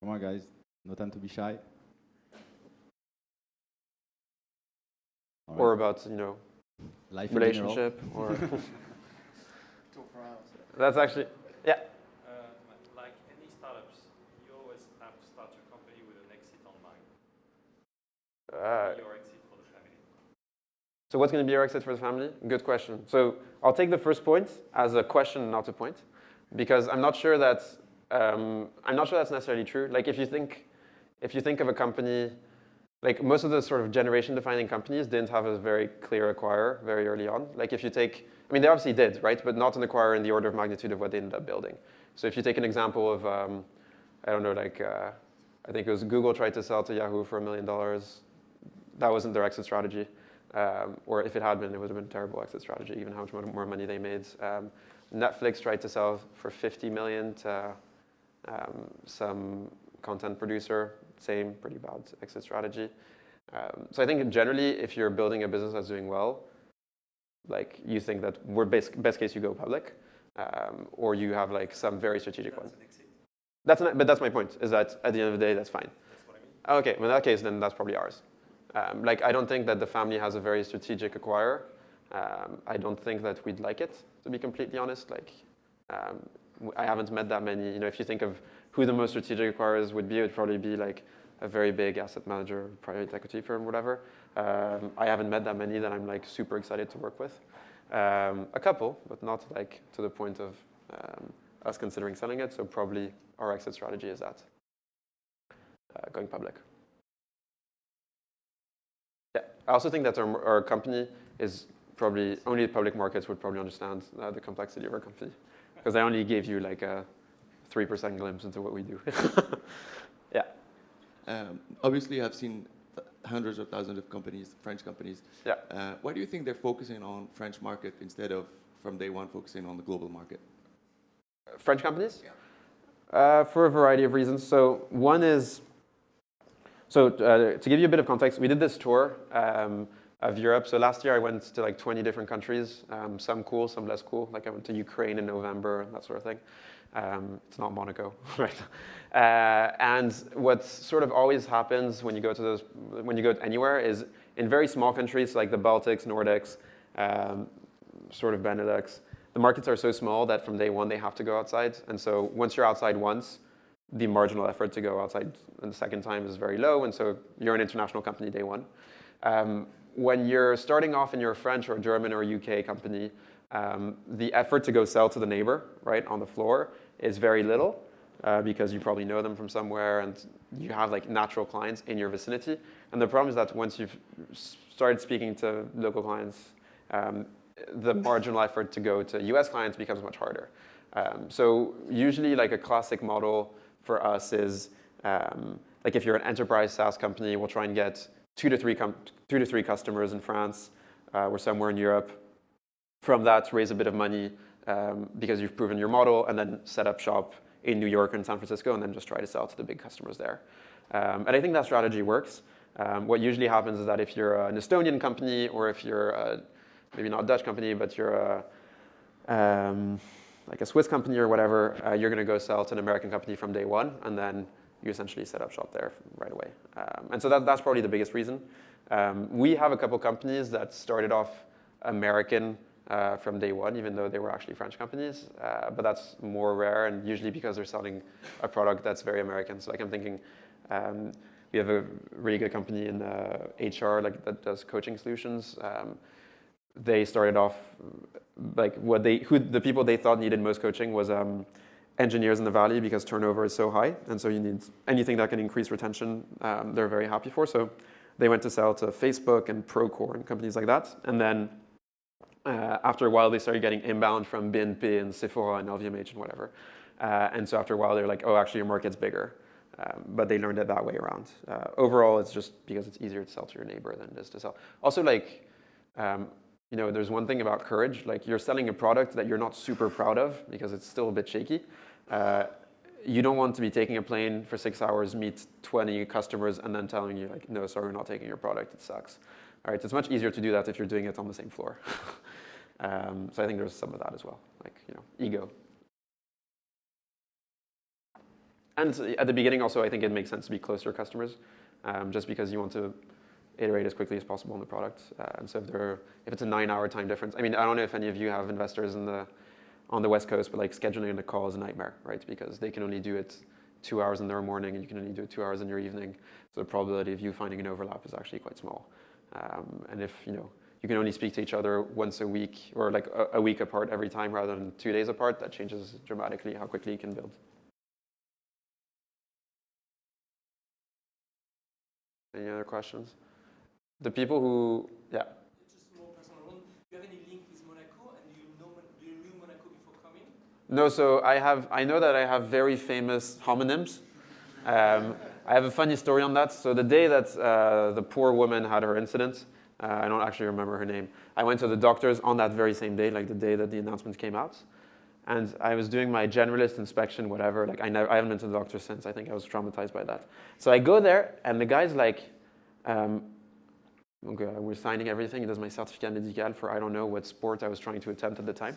Speaker 1: Come on, guys. No time to be shy. All
Speaker 2: Or
Speaker 1: right.
Speaker 2: about,
Speaker 1: Life in general.
Speaker 2: relationship or...
Speaker 5: Talk for hours.
Speaker 2: That's actually, yeah.
Speaker 7: Like any startups, you always have to start your company with an exit online. Your exit for the family.
Speaker 2: So what's going to be your exit for the family? Good question. So I'll take the first point as a question, not a point, because I'm not sure that's necessarily true. Like if you think of a company, like most of the sort of generation-defining companies didn't have a very clear acquirer very early on. Like if you take, they obviously did, right? But not an acquirer in the order of magnitude of what they ended up building. So if you take an example of, I don't know, like I think it was Google tried to sell to Yahoo for $1 million. That wasn't their exit strategy. Or if it had been, it would have been a terrible exit strategy, given how much more money they made. Netflix tried to sell for $50 million to some content producer. Same, pretty bad exit strategy. So I think generally, if you're building a business that's doing well, like you think that best case you go public, or you have like some very strategic one. But that's my point, is that at the end of the day, that's fine.
Speaker 7: That's what I mean.
Speaker 2: Okay, well in that case, then that's probably ours. Like I don't think that the family has a very strategic acquirer. I don't think that we'd like it, to be completely honest. Like, I haven't met that many. You know, if you think of who the most strategic acquirers would be, it would probably be like a very big asset manager, private equity firm, whatever. I haven't met that many that I'm like super excited to work with. A couple, but not like to the point of us considering selling it. So probably our exit strategy is that, going public. Yeah, I also think that our company is probably, only the public markets would probably understand the complexity of our company. Because I only gave you like a 3% glimpse into what we do. Yeah.
Speaker 8: Obviously, I've seen hundreds of thousands of companies, French companies.
Speaker 2: Yeah.
Speaker 8: Why do you think they're focusing on French market instead of, from day one, focusing on the global market?
Speaker 2: French companies? Yeah. For a variety of reasons. So one is, to give you a bit of context, we did this tour of Europe. So last year I went to like 20 different countries, some cool, some less cool. Like I went to Ukraine in November, that sort of thing. It's not Monaco, right? And what sort of always happens when you go to when you go anywhere is in very small countries like the Baltics, Nordics, sort of Benelux, the markets are so small that from day one they have to go outside. And so once you're outside once, the marginal effort to go outside the second time is very low. And so you're an international company day one. When you're starting off and you're a French or German or UK company, the effort to go sell to the neighbor, right, on the floor is very little because you probably know them from somewhere and you have like natural clients in your vicinity. And the problem is that once you've started speaking to local clients, the marginal effort to go to US clients becomes much harder. So usually like a classic model for us is like if you're an enterprise SaaS company, we'll try and get two to three customers in France or somewhere in Europe. From that, raise a bit of money because you've proven your model, and then set up shop in New York and San Francisco, and then just try to sell to the big customers there. And I think that strategy works. What usually happens is that if you're an Estonian company, or if you're maybe not a Dutch company, but you're like a Swiss company or whatever, you're going to go sell to an American company from day one, and then you essentially set up shop there right away. And so that's probably the biggest reason. We have a couple companies that started off American from day one, even though they were actually French companies. But that's more rare, and usually because they're selling a product that's very American. So like I'm thinking, we have a really good company in HR like that does coaching solutions. They started off like the people they thought needed most coaching was engineers in the Valley, because turnover is so high, and so you need anything that can increase retention. They're very happy for. So they went to sell to Facebook and Procore and companies like that, and then after a while, they started getting inbound from BNP and Sephora and LVMH and whatever. And so after a while, they're like, oh, actually, your market's bigger. But they learned it that way around. Overall, it's just because it's easier to sell to your neighbor than it is to sell. Also, like, you know, there's one thing about courage. Like, you're selling a product that you're not super proud of because it's still a bit shaky. You don't want to be taking a plane for 6 hours, meet 20 customers, and then telling you, like, no, sorry, we're not taking your product. It sucks. All right, it's much easier to do that if you're doing it on the same floor. So I think there's some of that as well, like, you know, ego. And at the beginning also, I think it makes sense to be close to your customers, just because you want to iterate as quickly as possible on the product. And so if it's a 9-hour time difference, I mean, I don't know if any of you have investors on the West Coast, but like scheduling a call is a nightmare, right? Because they can only do it 2 hours in their morning, and you can only do it 2 hours in your evening. So the probability of you finding an overlap is actually quite small. And if, you know, you can only speak to each other once a week, or like a week apart every time rather than 2 days apart, that changes dramatically how quickly you can build. Any other questions? The people who, yeah.
Speaker 6: Just a more personal one. Do you have any link with Monaco, and do you knew Monaco before coming?
Speaker 2: No, so I know that I have very famous homonyms. I have a funny story on that. So the day that the poor woman had her incident, I don't actually remember her name. I went to the doctors on that very same day, like the day that the announcement came out. And I was doing my generalist inspection, whatever. Like I haven't been to the doctor since. I think I was traumatized by that. So I go there, and the guy's like, okay, we're signing everything. He does my certificat médical for I don't know what sport I was trying to attempt at the time.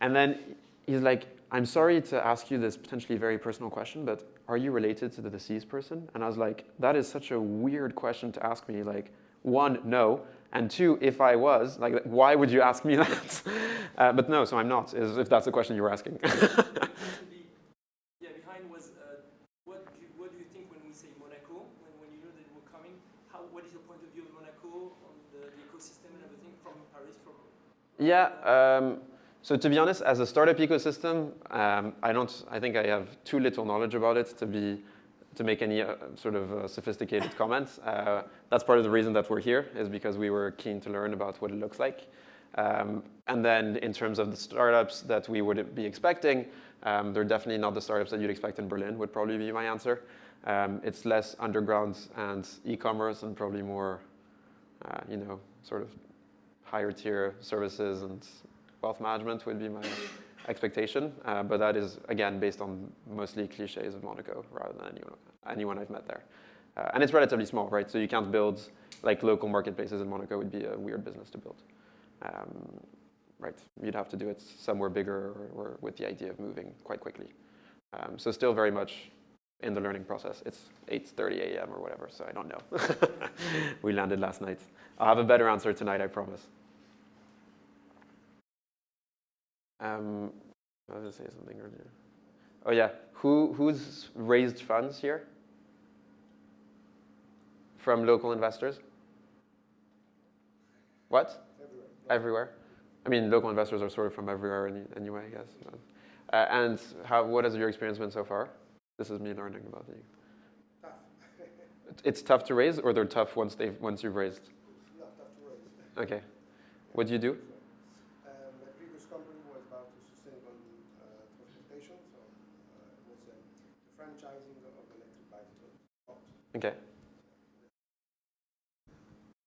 Speaker 2: And then he's like, I'm sorry to ask you this potentially very personal question, but are you related to the deceased person? And I was like, that is such a weird question to ask me. Like, one, no. And two, if I was, like, why would you ask me that? But no, so I'm not, if that's the question you were asking.
Speaker 6: Yeah, behind was what do you think when we say Monaco? When you know that we're coming, what is your point of view of Monaco on the ecosystem and everything from Paris?
Speaker 2: Yeah. So to be honest, as a startup ecosystem, I think I have too little knowledge about it to make any sort of sophisticated comments. That's part of the reason that we're here, is because we were keen to learn about what it looks like. And then in terms of the startups that we would be expecting, they're definitely not the startups that you'd expect in Berlin, would probably be my answer. It's less underground and e-commerce and probably more, sort of higher tier services and wealth management would be my expectation. But that is, again, based on mostly cliches of Monaco rather than anyone I've met there. And it's relatively small, right? So you can't build, like, local marketplaces in Monaco would be a weird business to build. Right, you'd have to do it somewhere bigger or with the idea of moving quite quickly. So still very much in the learning process. It's 8:30 a.m. or whatever, so I don't know. We landed last night. I'll have a better answer tonight, I promise. I was going to say something earlier. Oh yeah, who's raised funds here? From local investors? What? Everywhere. I mean, local investors are sort of from everywhere anyway, I guess. And what has your experience been so far? This is me learning about you.
Speaker 9: Tough.
Speaker 2: It's tough to raise, or they're tough once you've raised?
Speaker 9: Not tough to raise.
Speaker 2: Okay. What do you do?
Speaker 9: My previous company was about sustainable transportation, so it was the franchising of electric bicycles.
Speaker 2: Okay.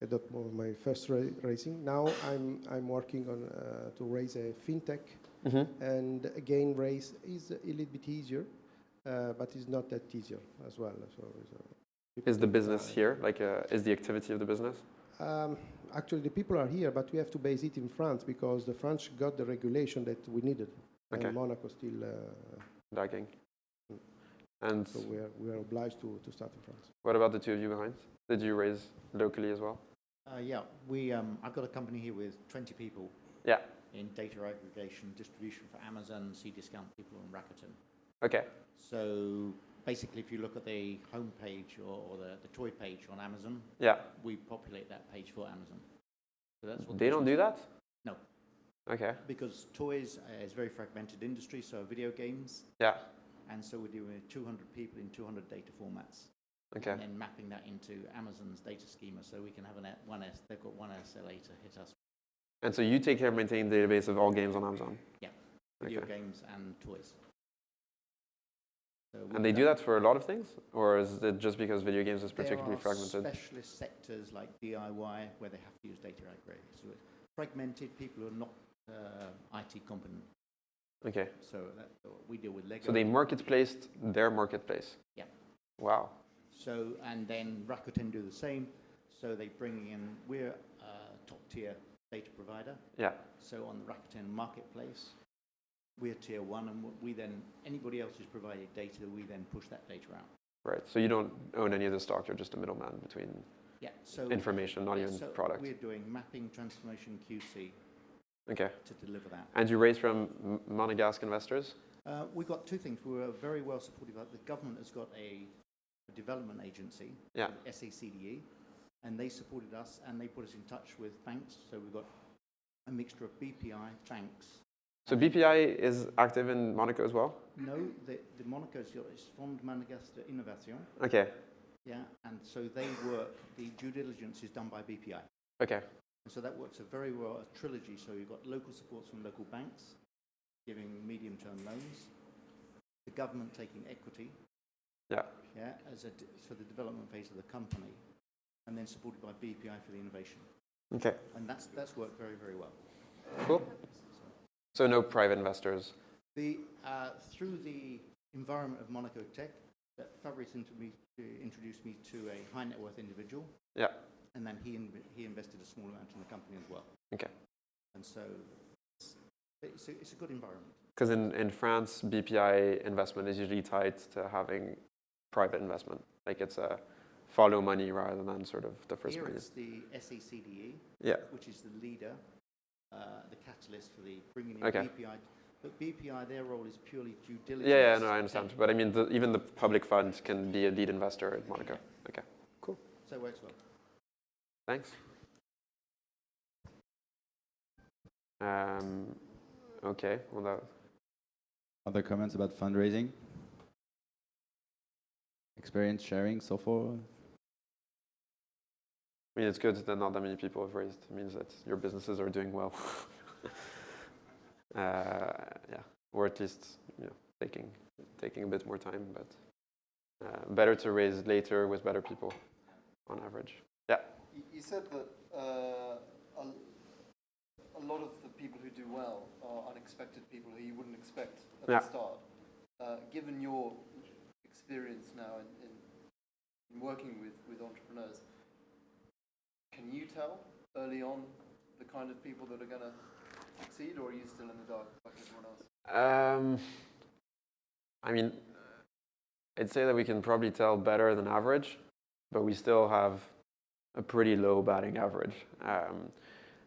Speaker 9: That was my first racing. Now I'm working on to raise a fintech, and again race is a little bit easier, but it's not that easier as well. So
Speaker 2: is the business here? Like, is the activity of the business?
Speaker 9: Actually, the people are here, but we have to base it in France because the French got the regulation that we needed, and Monaco still
Speaker 2: lagging. And
Speaker 9: so we are obliged to start in France.
Speaker 2: What about the two of you behind? Did you raise locally as well?
Speaker 10: Yeah, I've got a company here with 20 people.
Speaker 2: Yeah.
Speaker 10: In data aggregation, distribution for Amazon, Cdiscount people, and Rakuten.
Speaker 2: Okay.
Speaker 10: So basically, if you look at the homepage or the toy page on Amazon,
Speaker 2: yeah,
Speaker 10: we populate that page for Amazon. So that's what
Speaker 2: they don't do that?
Speaker 10: No.
Speaker 2: Okay.
Speaker 10: Because toys is a very fragmented industry, so video games.
Speaker 2: Yeah.
Speaker 10: And so we're doing 200 people in 200 data formats.
Speaker 2: Okay.
Speaker 10: And then mapping that into Amazon's data schema, so we can have they've got one SLA to hit us.
Speaker 2: And so you take care of maintaining the database of all games on Amazon?
Speaker 10: Yeah, video games and toys. So
Speaker 2: and they do that for a lot of things? Or is it just because video games is particularly fragmented?
Speaker 10: There are specialist sectors like DIY where they have to use data aggregation. So it's fragmented, people who are not IT competent.
Speaker 2: Okay.
Speaker 10: So we deal with Lego.
Speaker 2: So they marketplaced their marketplace?
Speaker 10: Yeah.
Speaker 2: Wow.
Speaker 10: So, and then Rakuten do the same. So they bring in, we're a top tier data provider.
Speaker 2: Yeah.
Speaker 10: So on the Rakuten marketplace, we're tier one, and we then, anybody else who's provided data, we then push that data out.
Speaker 2: Right. So you don't own any of the stock, you're just a middleman between information, not even product.
Speaker 10: We're doing mapping, transformation, QC.
Speaker 2: Okay.
Speaker 10: To deliver that.
Speaker 2: And you raise from Monegasque investors?
Speaker 10: We've got two things. We were very well supported. The government has got a development agency, SACDE, and they supported us and they put us in touch with banks. So we've got a mixture of BPI, banks.
Speaker 2: So BPI is active in Monaco as well?
Speaker 10: No, the Monaco is Fond Monégasque d'Innovation.
Speaker 2: Okay.
Speaker 10: Yeah, and so they work, the due diligence is done by BPI.
Speaker 2: Okay.
Speaker 10: And so that works very well, a trilogy. So you've got local supports from local banks, giving medium-term loans, the government taking equity, for the development phase of the company, and then supported by BPI for the innovation.
Speaker 2: Okay.
Speaker 10: And that's worked very, very well.
Speaker 2: Cool. So no private investors?
Speaker 10: Through the environment of Monaco Tech, Fabrice introduced me to a high net worth individual.
Speaker 2: Yeah.
Speaker 10: And then he invested a small amount in the company as well.
Speaker 2: Okay.
Speaker 10: And so it's a good environment.
Speaker 2: Because in France, BPI investment is usually tied to having private investment. Like it's a follow money rather than sort of the first
Speaker 10: Here
Speaker 2: money.
Speaker 10: it's the SACDE,
Speaker 2: Yeah.
Speaker 10: which is the leader, the catalyst for the bringing in
Speaker 2: Okay.
Speaker 10: BPI. But BPI, their role is purely due diligence.
Speaker 2: Yeah, no, I understand. But I mean, even the public fund can be a lead investor at Monaco. Okay, cool.
Speaker 10: So it works well.
Speaker 2: Thanks. Okay, well, that.
Speaker 1: Other comments about fundraising? Experience sharing so far?
Speaker 2: I mean, it's good that not that many people have raised. It means that your businesses are doing well. Yeah, or at least taking a bit more time, but better to raise later with better people, on average. Yeah.
Speaker 5: You said that a lot of the people who do well are unexpected people who you wouldn't expect at the start. Given your experience now in working with entrepreneurs, can you tell early on the kind of people that are going to succeed, or are you still in the dark like everyone else?
Speaker 2: I mean, I'd say that we can probably tell better than average, but we still have a pretty low batting average.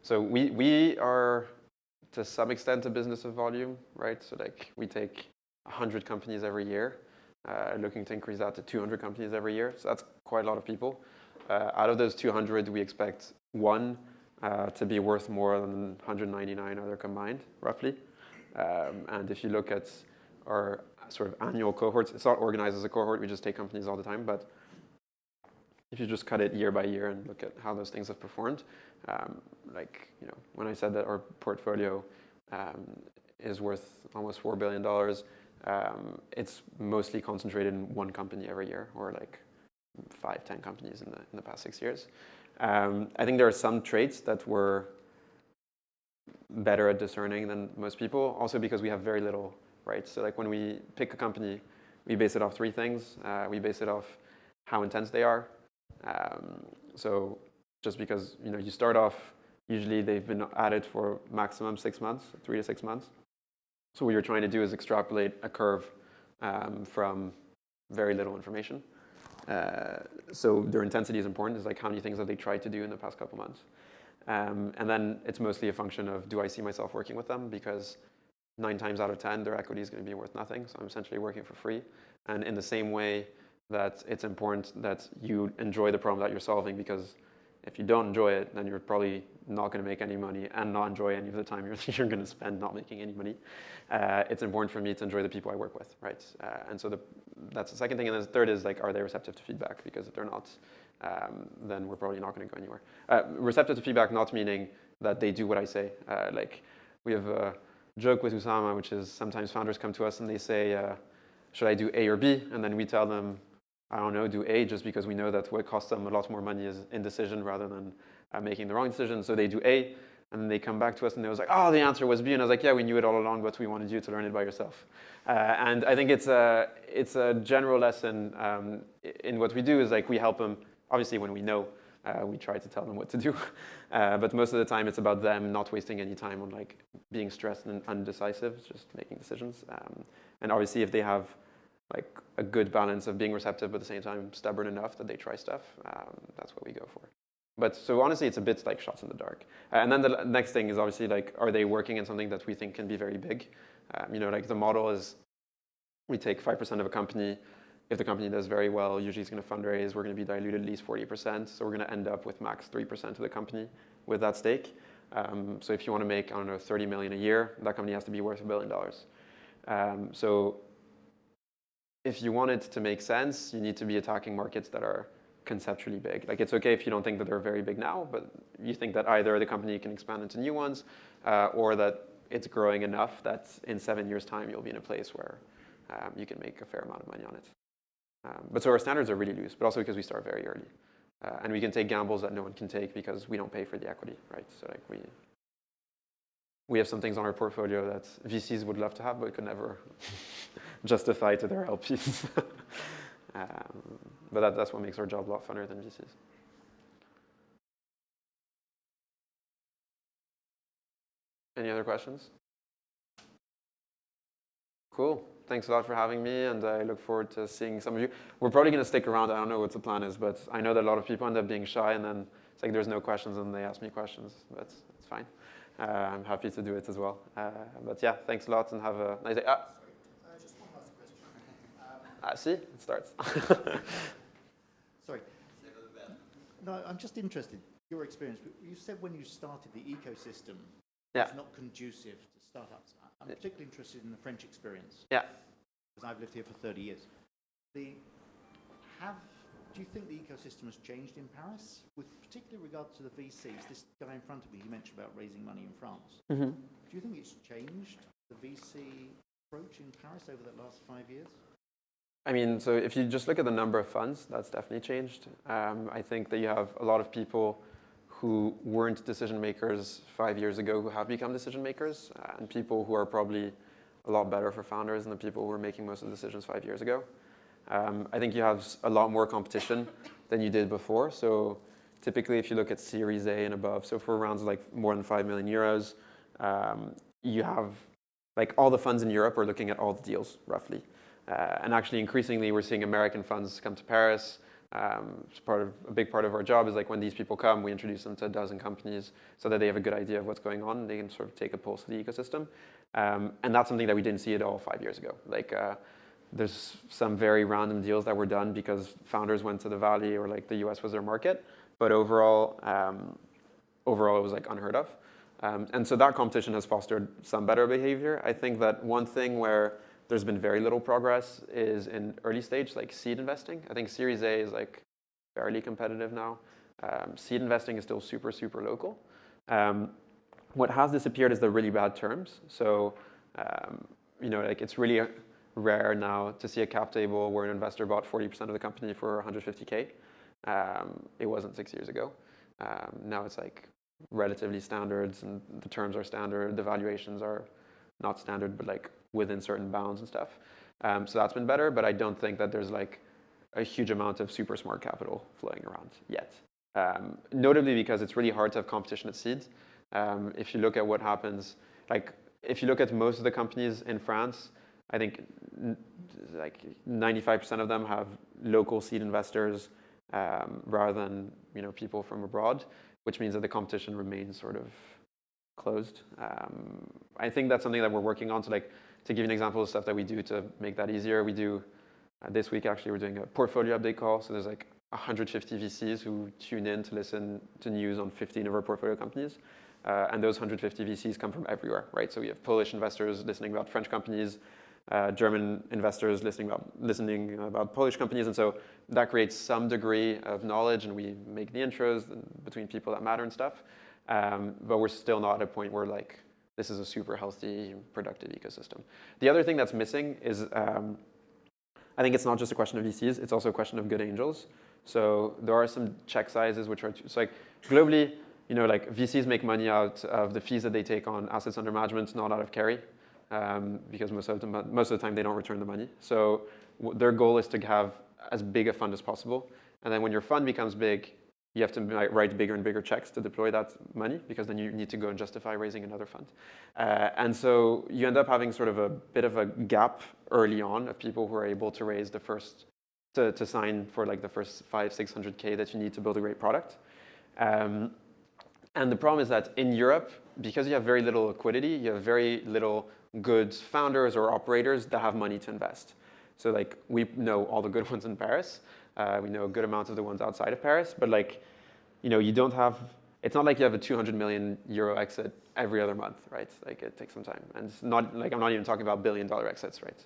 Speaker 2: So we are, to some extent, a business of volume, right? So like we take 100 companies every year, looking to increase that to 200 companies every year. So that's quite a lot of people. Out of those 200, we expect one to be worth more than 199 other combined, roughly. And if you look at our sort of annual cohorts, it's not organized as a cohort, we just take companies all the time, but if you just cut it year by year and look at how those things have performed, when I said that our portfolio is worth almost $4 billion, it's mostly concentrated in one company every year, or like 5-10 companies in the past 6 years. I think there are some traits that we're better at discerning than most people, also because we have very little, right? So like when we pick a company, we base it off 3 things. We base it off how intense they are. So just because you start off, usually they've been at it for maximum 6 months, 3 to 6 months. So what you're trying to do is extrapolate a curve from very little information. So their intensity is important. It's like how many things have they tried to do in the past couple months. And then it's mostly a function of, do I see myself working with them? Because 9 times out of 10, their equity is going to be worth nothing. So I'm essentially working for free. And in the same way that it's important that you enjoy the problem that you're solving, because if you don't enjoy it, then you're probably not going to make any money and not enjoy any of the time you're going to spend not making any money. It's important for me to enjoy the people I work with, right? And so that's the second thing. And then the third is like, are they receptive to feedback? Because if they're not, then we're probably not going to go anywhere. Receptive to feedback, not meaning that they do what I say. Like we have a joke with Usama, which is sometimes founders come to us and they say, should I do A or B? And then we tell them, I don't know, do A, just because we know that what costs them a lot more money is indecision rather than making the wrong decision. So they do A, and then they come back to us and they was like, oh, the answer was B. And I was like, yeah, we knew it all along, but we wanted you to learn it by yourself. And I think it's a general lesson in what we do is like we help them. Obviously, when we know, we try to tell them what to do. But most of the time, it's about them not wasting any time on like being stressed and undecisive, just making decisions. And obviously, if they have like a good balance of being receptive, but at the same time stubborn enough that they try stuff, that's what we go for. But so honestly, it's a bit like shots in the dark. And then the next thing is obviously like, are they working in something that we think can be very big? Like the model is we take 5% of a company. If the company does very well, usually it's going to fundraise. We're going to be diluted at least 40%. So we're going to end up with max 3% of the company with that stake. So if you want to make, I don't know, 30 million a year, that company has to be worth $1 billion. So if you want it to make sense, you need to be attacking markets that are conceptually big. Like it's okay if you don't think that they're very big now, but you think that either the company can expand into new ones or that it's growing enough that in 7 years' time, you'll be in a place where you can make a fair amount of money on it. But so our standards are really loose, but also because we start very early. And we can take gambles that no one can take because we don't pay for the equity, right? So like we have some things on our portfolio that VCs would love to have, but could never justify to their LPs. But that's what makes our job a lot funner than VCs. Any other questions? Cool. Thanks a lot for having me, and I look forward to seeing some of you. We're probably going to stick around. I don't know what the plan is, but I know that a lot of people end up being shy, and then it's like there's no questions, and they ask me questions. But it's fine. I'm happy to do it as well. But yeah, thanks a lot, and have a nice day.
Speaker 10: Just one last question.
Speaker 2: See, it starts.
Speaker 10: Sorry. No, I'm just interested. Your experience. You said when you started the ecosystem, it's not conducive to startups. I'm particularly interested in the French experience.
Speaker 2: Yeah.
Speaker 10: Because I've lived here for 30 years. Do you think the ecosystem has changed in Paris, with particular regard to the VCs? This guy in front of me, he mentioned about raising money in France.
Speaker 2: Mm-hmm.
Speaker 10: Do you think it's changed the VC approach in Paris over the last 5 years?
Speaker 2: I mean, so if you just look at the number of funds, that's definitely changed. I think that you have a lot of people who weren't decision makers 5 years ago who have become decision makers, and people who are probably a lot better for founders than the people who were making most of the decisions 5 years ago. I think you have a lot more competition than you did before. So typically, if you look at Series A and above, so for rounds like more than 5 million euros, you have like all the funds in Europe are looking at all the deals roughly. And actually, increasingly, we're seeing American funds come to Paris. It's a big part of our job is like when these people come, we introduce them to a dozen companies so that they have a good idea of what's going on and they can sort of take a pulse of the ecosystem. And that's something that we didn't see at all 5 years ago. Like there's some very random deals that were done because founders went to the Valley or like the US was their market. But overall, it was like unheard of. And so that competition has fostered some better behavior. I think that one thing where there's been very little progress is in early stage, like seed investing. I think Series A is like fairly competitive now. Seed investing is still super, super local. What has disappeared is the really bad terms. So, like it's really rare now to see a cap table where an investor bought 40% of the company for 150K. It wasn't 6 years ago. Now it's like relatively standard, and the terms are standard. The valuations are not standard, but like within certain bounds and stuff. So that's been better, but I don't think that there's like a huge amount of super smart capital flowing around yet. Notably because it's really hard to have competition at seed. If you look at what happens, like if you look at most of the companies in France, I think like 95% of them have local seed investors rather than people from abroad, which means that the competition remains sort of closed. I think that's something that we're working on. So like to give you an example of stuff that we do to make that easier, we do this week actually we're doing a portfolio update call. So there's like 150 VCs who tune in to listen to news on 15 of our portfolio companies. And those 150 VCs come from everywhere, right? So we have Polish investors listening about French companies, German investors listening about Polish companies. And so that creates some degree of knowledge, and we make the intros between people that matter and stuff. But we're still not at a point where like this is a super healthy, productive ecosystem. The other thing that's missing is I think it's not just a question of VCs, it's also a question of good angels. So there are some check sizes which are, so like globally, like VCs make money out of the fees that they take on assets under management, not out of carry, because most of the time they don't return the money. So their goal is to have as big a fund as possible. And then when your fund becomes big, you have to write bigger and bigger checks to deploy that money, because then you need to go and justify raising another fund. And so you end up having sort of a bit of a gap early on of people who are able to raise the first, to sign for like the first 500-600K that you need to build a great product. And the problem is that in Europe, because you have very little liquidity, you have very little good founders or operators that have money to invest. So like we know all the good ones in Paris. We know a good amount of the ones outside of Paris, but like, you don't have, it's not like you have a 200 million euro exit every other month, right? Like it takes some time. And it's not like, I'm not even talking about $1 billion exits, right?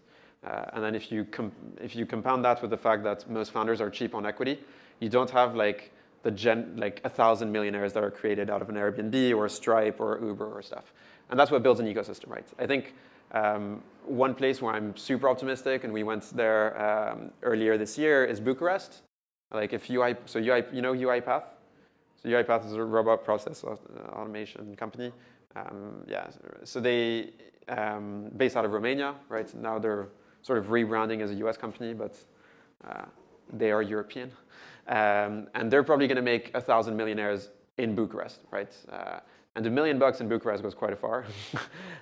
Speaker 2: And then if you compound that with the fact that most founders are cheap on equity, you don't have like 1,000 millionaires that are created out of an Airbnb or a Stripe or Uber or stuff. And that's what builds an ecosystem, right? I think one place where I'm super optimistic, and we went there earlier this year, is Bucharest. Like if UiPath? So UiPath is a robot process automation company. So they based out of Romania, right? Now they're sort of rebranding as a US company, but they are European. And they're probably going to make 1,000 millionaires in Bucharest, right? And $1 million in Bucharest goes quite far.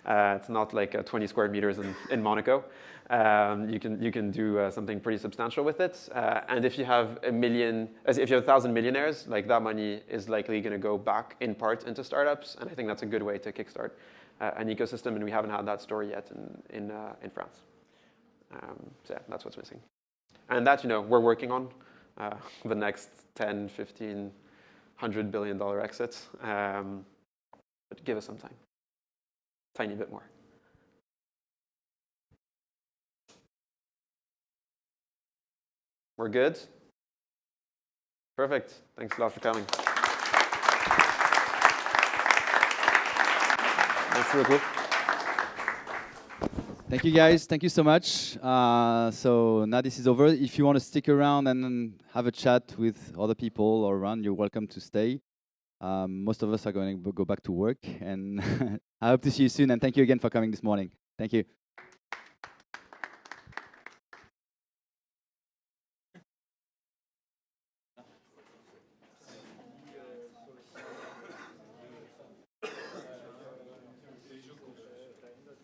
Speaker 2: It's not like 20 square meters in Monaco. You can do something pretty substantial with it. And if you have if you have 1,000 millionaires, like that money is likely going to go back in part into startups. And I think that's a good way to kickstart an ecosystem. And we haven't had that story yet in France. So yeah, that's what's missing. And that, we're working on the next 10, 15, $100 billion exits. But give us some time. Tiny bit more. We're good? Perfect. Thanks a lot for coming. Merci beaucoup.
Speaker 1: Thank you, guys. Thank you so much. So now this is over. If you want to stick around and have a chat with other people or around, you're welcome to stay. Most of us are going to go back to work. And I hope to see you soon. And thank you again for coming this morning. Thank you.